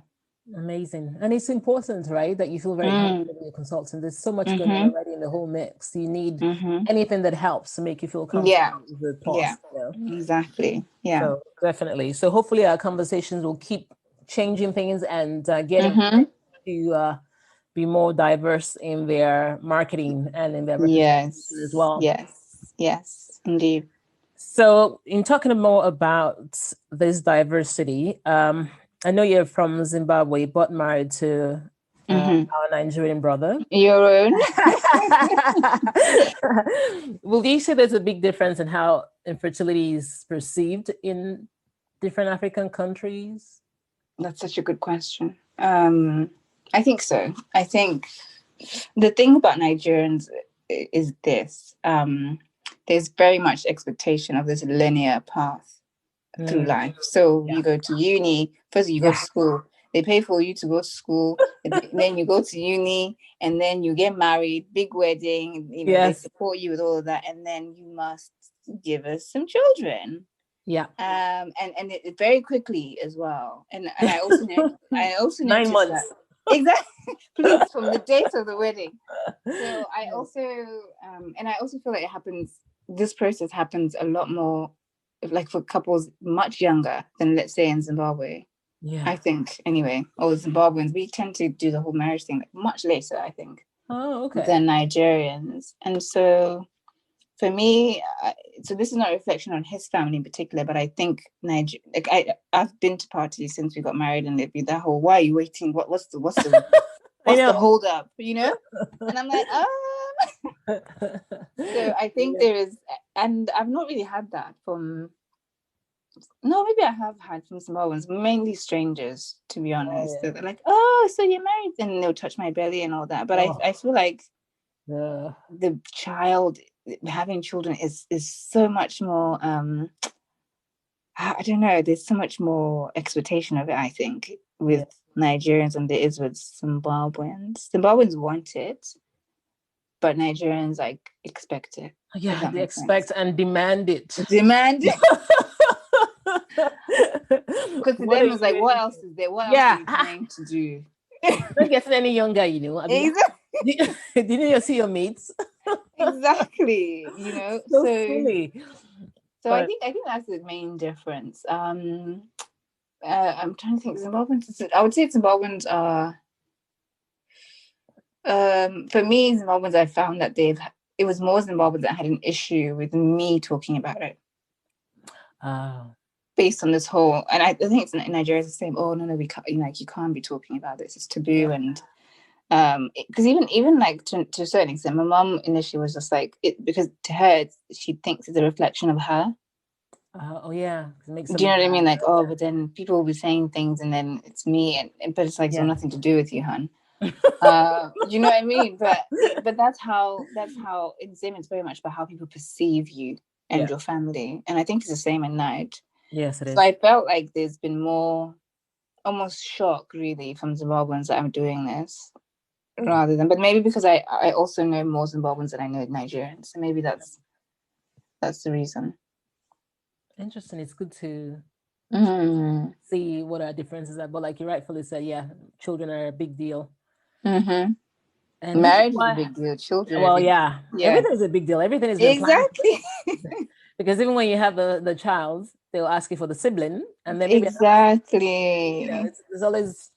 Amazing. And it's important, right, that you feel very comfortable with your consultant. There's so much going on already in the whole mix. You need anything that helps to make you feel comfortable with the pause. You know? Exactly. Yeah. So definitely. So hopefully our conversations will keep changing things and getting to be more diverse in their marketing and in their representation as well. Yes, indeed. So in talking more about this diversity, I know you're from Zimbabwe, but married to our Nigerian brother. Your own. Will you say there's a big difference in how infertility is perceived in different African countries? That's such a good question. I think so. I think the thing about Nigerians is this. There's very much expectation of this linear path through life. So you go to uni, first you go to school, they pay for you to go to school, and then you go to uni, and then you get married, big wedding, you know, they support you with all of that, and then you must give us some children. And it very quickly as well. And I also know 9 months. Exactly. Please, from the date of the wedding. So I also feel like this process happens a lot more like for couples much younger than, let's say, in Zimbabwe. I think, anyway, or Zimbabweans, we tend to do the whole marriage thing like much later, I think, than Nigerians. And so for me, so this is not a reflection on his family in particular, but I think I've been to parties since we got married, and it'd be that whole, why are you waiting? What's the hold up, you know? And I'm like, So I think there is, and I've not really had that from, no, maybe I have had from Zimbabweans, mainly strangers, to be honest. They're like, oh, so you're married? And they'll touch my belly and all that. But I feel like the child, having children is so much more I don't know, there's so much more expectation of it, I think, with Nigerians than there is with Zimbabweans. Zimbabweans want it, but Nigerians like expect it. Yeah, they expect and demand it. Demand it. Because to them it's like, what else is there? What else are you trying to do? Not getting any younger, you know. I mean, didn't you see your mates? Exactly, you know. So silly. So I think that's the main difference. I'm trying to think. Zimbabweans, I would say Zimbabweans are for me, Zimbabweans, I found that it was more Zimbabweans that had an issue with me talking about it. Based on this whole, and I think it's in Nigeria it's the same. Oh no, we can't. You can't be talking about this. It's taboo, and because even like to a certain extent, my mom initially was just like it because to her she thinks it's a reflection of her. Oh yeah, do you know what I mean? Like, oh, but then people will be saying things, and then it's me, but it's like it's got nothing to do with you, hon. You know what I mean? But that's how it's very much about how people perceive you and your family, and I think it's the same at night. Yes, it is. So I felt like there's been more, almost shock, really, from Zimbabweans that I'm doing this, rather than. But maybe because I also know more Zimbabweans than I know Nigerians, so maybe that's the reason. Interesting. It's good to see what our differences are. But like you rightfully said, children are a big deal. And marriage is a big deal. Children. Well, everything is a big deal. Everything is exactly. Because even when you have the child, they'll ask you for the sibling, and then maybe exactly. There's always,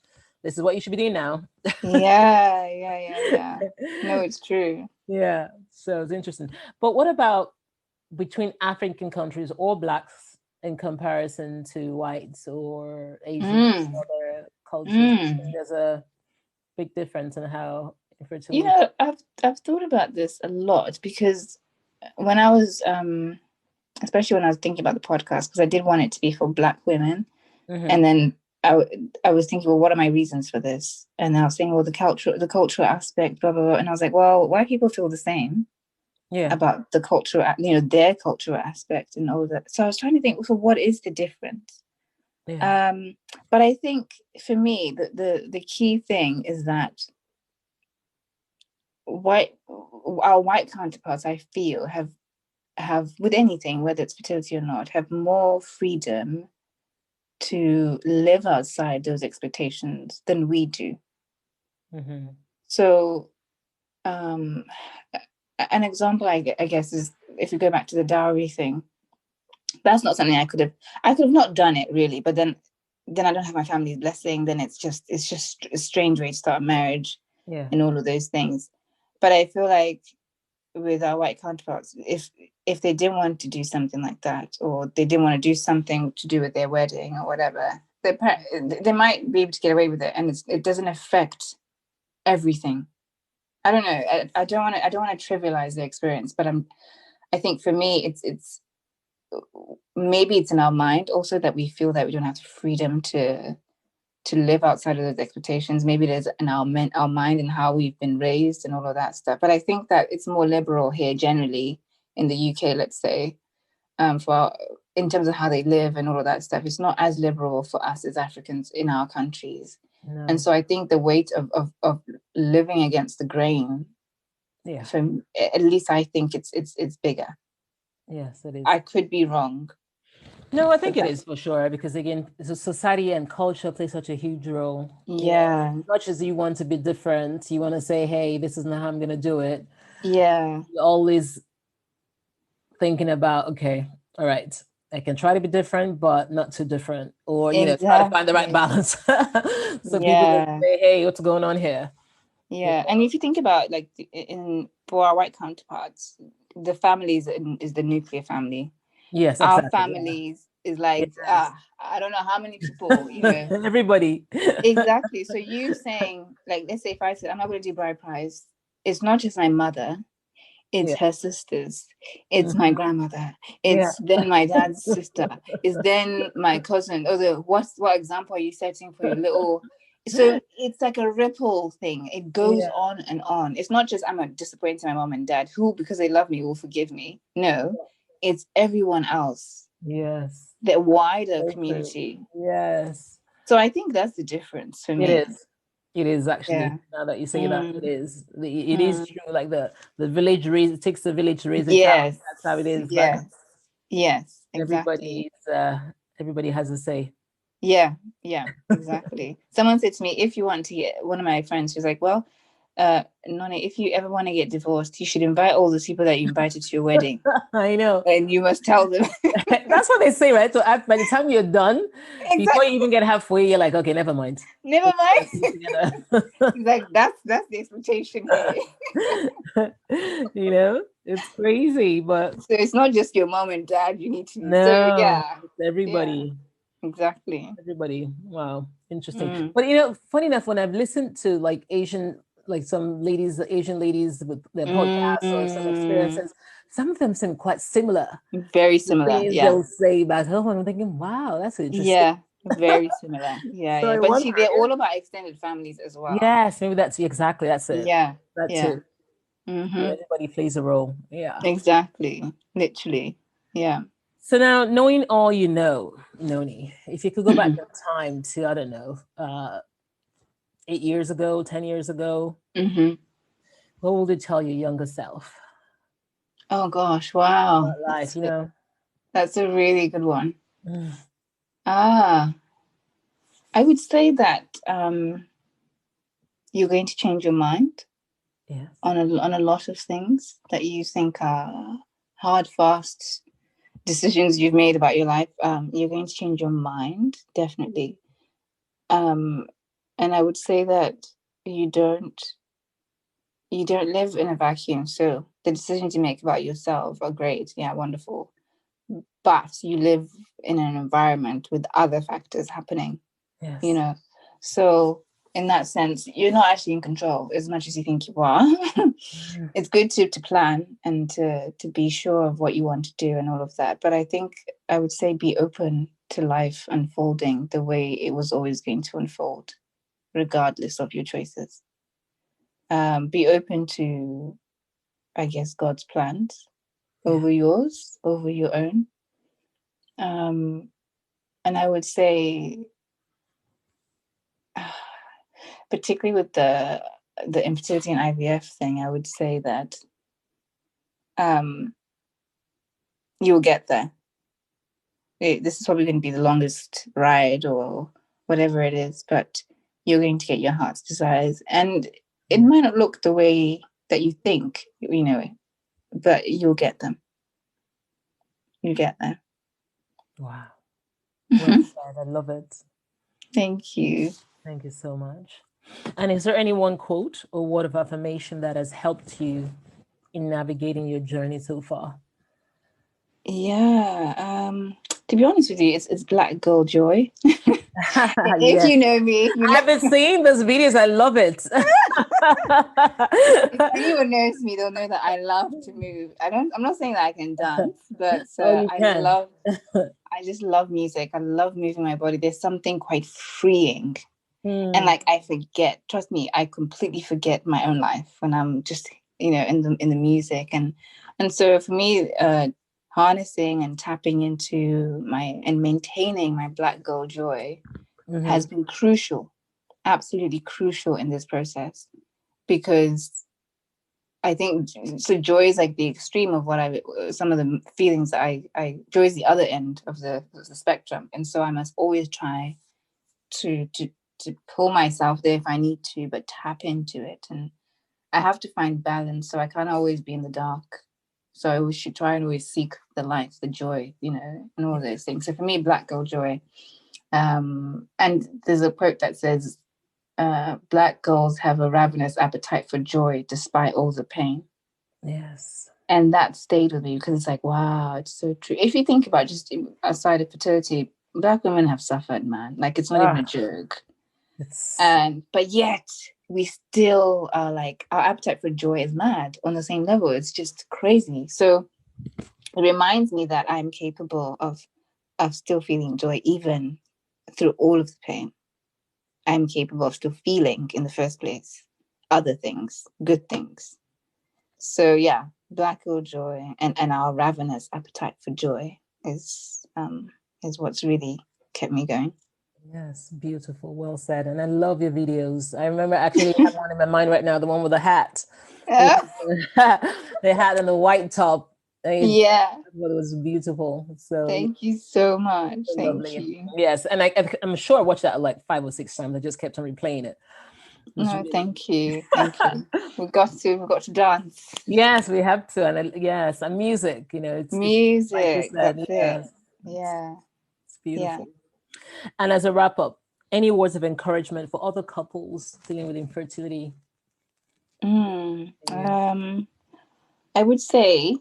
this is what you should be doing now. Yeah. No, it's true. Yeah. So it's interesting. But what about between African countries or Blacks in comparison to whites or Asians, other cultures? There's a big difference in how infertility. You know, I've thought about this a lot because when I was especially when I was thinking about the podcast, because I did want it to be for Black women, and then I was thinking, well, what are my reasons for this? And I was saying, well, the cultural aspect, blah blah blah, and I was like, well, white people feel the same. About the cultural, their cultural aspect and all that. So I was trying to think, so what is the difference? But I think for me, the key thing is that our white counterparts, I feel, have with anything, whether it's fertility or not, have more freedom to live outside those expectations than we do. So an example, I guess, is if you go back to the dowry thing. That's not something I could have not done it, really, but then I don't have my family's blessing. Then it's just a strange way to start a marriage, and all of those things. But I feel like with our white counterparts, if they didn't want to do something like that, or they didn't want to do something to do with their wedding or whatever, they might be able to get away with it, and it doesn't affect everything. I don't know. I don't want to trivialize the experience, but I think for me, it's maybe it's in our mind also that we feel that we don't have the freedom to live outside of those expectations. Maybe it is in our mind and how we've been raised and all of that stuff. But I think that it's more liberal here generally in the UK, let's say, in terms of how they live and all of that stuff. It's not as liberal for us as Africans in our countries. No. And so I think the weight of living against the grain, at least I think it's bigger. Yes, it is. I could be wrong. No, I think it is for sure, because again, society and culture play such a huge role. Yeah. As much as you want to be different, you want to say, hey, this is not how I'm going to do it. Yeah. You're always thinking about, okay, all right, I can try to be different, but not too different. Or, try to find the right balance. So people can say, hey, what's going on here? Yeah. And if you think about, like, for our white counterparts, the family is the nuclear family. Yes, exactly. Our families is like, I don't know how many people, Everybody. Exactly. So you saying, like, let's say if I said, I'm not going to do bride price, it's not just my mother, it's her sisters, it's my grandmother, it's then my dad's sister, it's then my cousin. What example are you setting for your little... So it's like a ripple thing. It goes on and on. It's not just I'm disappointed my mom and dad, who, because they love me, will forgive me. No, it's everyone else. Yes. the wider community. Yes. So I think that's the difference for me. It is actually. Yeah. Now that you say that, it is. It is true. Like the village raise, it takes the village to raise a child. Yes. That's how it is. Yes. But Yes. Exactly. Everybody has a say. Yeah. Yeah. Exactly. Someone said to me, if you want to get, one of my friends, she was like, well, Noni, if you ever want to get divorced, you should invite all the people that you invited to your wedding. I know. And you must tell them. That's what they say, right? So by the time you're done, before you even get halfway, you're like, okay, never mind. Never mind. Like that's the expectation here. It's crazy, but so it's not just your mom and dad you need to be. No, so yeah, it's everybody. Yeah, exactly. Everybody. Wow, interesting. But funny enough, when I've listened to like Asian ladies with their podcasts or some experiences, some of them seem quite similar. Very similar. The yeah. They'll say back home, I'm thinking, wow, that's interesting. Yeah, very similar. Yeah, so yeah. But see, they're all about extended families as well. Yes, maybe that's it. Yeah, that's it. Everybody plays a role. Yeah, exactly. Literally. Yeah. So now, knowing all you know, Noni, if you could go back in time to, I don't know, 8 years ago, 10 years ago, what would you tell your younger self? Oh gosh, wow. About life, That's a really good one. I would say that you're going to change your mind on a lot of things that you think are hard, fast decisions you've made about your life. You're going to change your mind, definitely. And I would say that you don't live in a vacuum. So the decisions you make about yourself are great. Yeah, wonderful. But you live in an environment with other factors happening. Yes. So in that sense, you're not actually in control as much as you think you are. It's good to plan and to be sure of what you want to do and all of that. But I think I would say be open to life unfolding the way it was always going to unfold, regardless of your choices. Be open to, I guess, God's plans over yours, over your own. And I would say, particularly with the infertility and IVF thing, I would say that you'll get there. This is probably going to be the longest ride or whatever it is, but you're going to get your heart's desires. And it might not look the way that you think, but you'll get them. You get there. Wow. Well said. I love it. Thank you. Thank you so much. And is there any one quote or word of affirmation that has helped you in navigating your journey so far? Yeah. To be honest with you, it's Black Girl Joy. If you know me. I've been seeing those videos. I love it. If anyone knows me, they'll know that I love to move. I'm not saying that I can dance, but I just love music. I love moving my body. There's something quite freeing. And I forget, trust me, I completely forget my own life when I'm just, in the music. And so for me, harnessing and tapping into and maintaining my Black girl joy has been crucial, absolutely crucial in this process, because I think so. Joy is like the extreme of some of the feelings that I joy is the other end of the spectrum, and so I must always try to pull myself there if I need to, but tap into it, and I have to find balance. So I can't always be in the dark. So I should try and always seek the light, the joy, and all those things. So for me, Black girl joy. And there's a quote that says, Black girls have a ravenous appetite for joy despite all the pain. Yes. And that stayed with me because it's like, wow, it's so true. If you think about just outside of fertility, Black women have suffered, man. Like, it's not even a joke. But yet we still are like, our appetite for joy is mad on the same level. It's just crazy. So it reminds me that I'm capable of still feeling joy even through all of the pain. I'm capable of still feeling in the first place other things, good things. So Black girl joy and our ravenous appetite for joy is is what's really kept me going. Yes, beautiful. Well said. And I love your videos. I remember actually I have one in my mind right now, the one with the hat. The hat and the white top. Yeah. It was beautiful. So thank you so much. so Thank lovely. you. Yes. And I'm sure I watched that like 5 or 6 times. I just kept on replaying it. No, thank you. Thank you. We've got to dance. Yes, we have to. And yes, and music, it's Music. like you said, That's yes. it. Yeah. It's beautiful. Yeah. And as a wrap up, any words of encouragement for other couples dealing with infertility? I would say,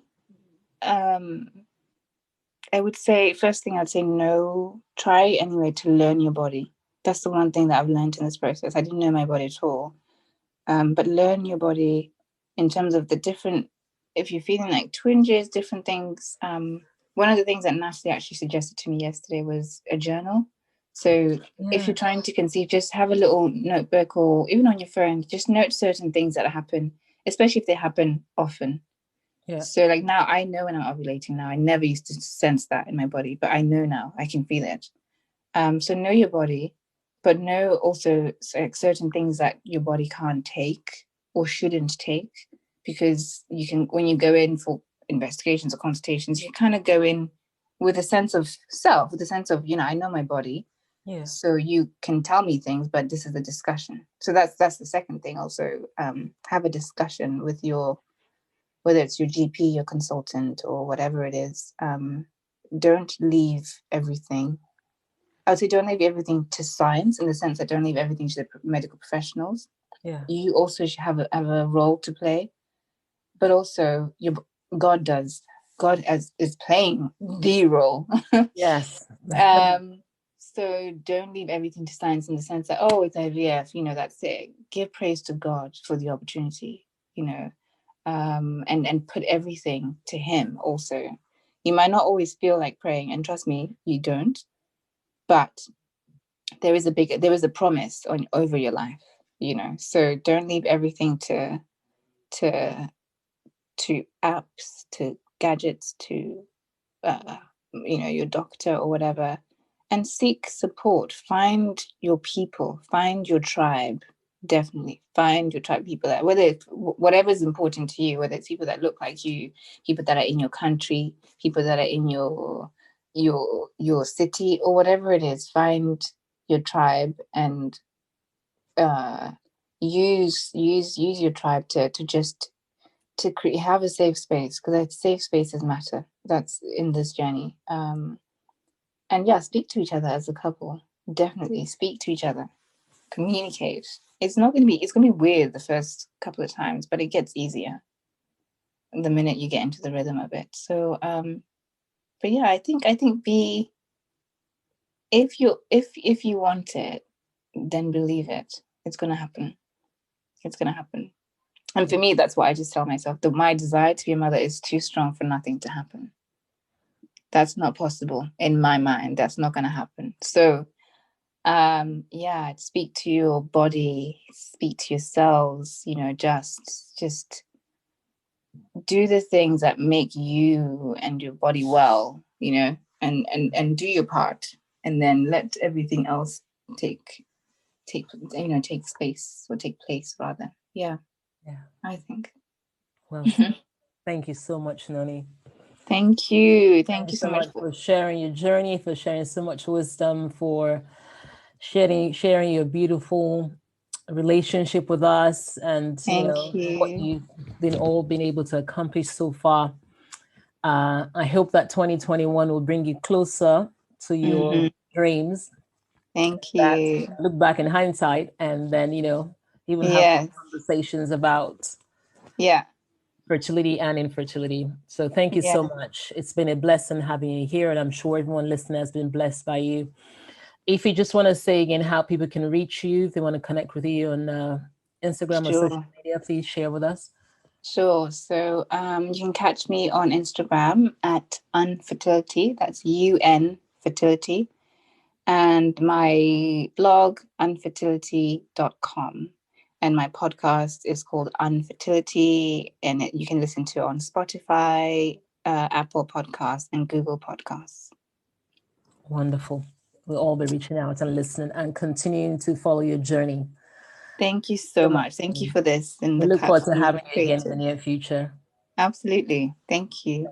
first thing I'd say, no, try anyway to learn your body. That's the one thing that I've learned in this process. I didn't know my body at all. But learn your body in terms of the different, if you're feeling like twinges, different things. One of the things that Natalie actually suggested to me yesterday was a journal. So if you're trying to conceive, just have a little notebook or even on your phone, just note certain things that happen, especially if they happen often. Yeah. So like now I know when I'm ovulating now. I never used to sense that in my body, but I know now. I can feel it. So know your body, but know also certain things that your body can't take or shouldn't take, because you can, when you go in for investigations or consultations, you kind of go in with a sense of self, with a sense of, I know my body. Yeah. So you can tell me things, but this is the discussion. So that's the second thing. Also, have a discussion with whether it's your GP, your consultant, or whatever it is. Don't leave everything. I would say don't leave everything to science, in the sense that don't leave everything to the medical professionals. Yeah. You also should have a role to play, but also God is playing the role. Yes. So don't leave everything to science, in the sense that, it's IVF, that's it. Give praise to God for the opportunity, and put everything to Him also. You might not always feel like praying, and trust me, you don't. But there is a promise over your life, so don't leave everything to apps, to gadgets, to your doctor or whatever, and seek support. Find your people, find your tribe. Definitely find your tribe, people that, whether it's whatever is important to you, whether it's people that look like you, people that are in your country, people that are in your city, or whatever it is. Find your tribe and use your tribe to have a safe space, because safe spaces matter. That's in this journey. And speak to each other as a couple. Definitely speak to each other. Communicate. It's going to be weird the first couple of times, but it gets easier the minute you get into the rhythm of it. So, but yeah, I think if you want it, then believe it. It's going to happen. It's going to happen. And for me, that's what I just tell myself, that my desire to be a mother is too strong for nothing to happen. That's not possible in my mind. That's not going to happen. So, speak to your body, speak to yourselves, just do the things that make you and your body well, and do your part, and then let everything else take space, or take place rather. Yeah, I think. Well, thank you so much, Noni. Thank you so much for sharing your journey, for sharing so much wisdom, for sharing your beautiful relationship with us, and what you've been able to accomplish so far. I hope that 2021 will bring you closer to your dreams. Thank you. Look back in hindsight, and then even have conversations about fertility and infertility. So thank you so much. It's been a blessing having you here, and I'm sure everyone listening has been blessed by you. If you just want to say again how people can reach you, if they want to connect with you on Instagram or social media, please share with us. Sure. So you can catch me on Instagram at Unfertility. That's UN Fertility. And my blog, unfertility.com. And my podcast is called Unfertility, and you can listen to it on Spotify, Apple Podcasts, and Google Podcasts. Wonderful. We'll all be reaching out and listening and continuing to follow your journey. Thank you so much. Thank you for this. And we look forward to having you again in the near future. Absolutely. Thank you.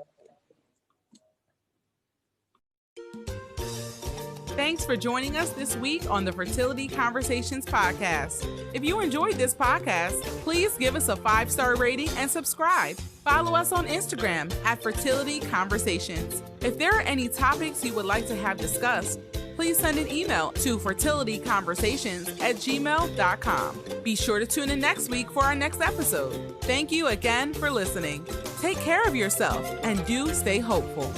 Thanks for joining us this week on the Fertility Conversations podcast. If you enjoyed this podcast, please give us a 5-star rating and subscribe. Follow us on Instagram at Fertility Conversations. If there are any topics you would like to have discussed, please send an email to fertilityconversations@gmail.com. Be sure to tune in next week for our next episode. Thank you again for listening. Take care of yourself and do stay hopeful.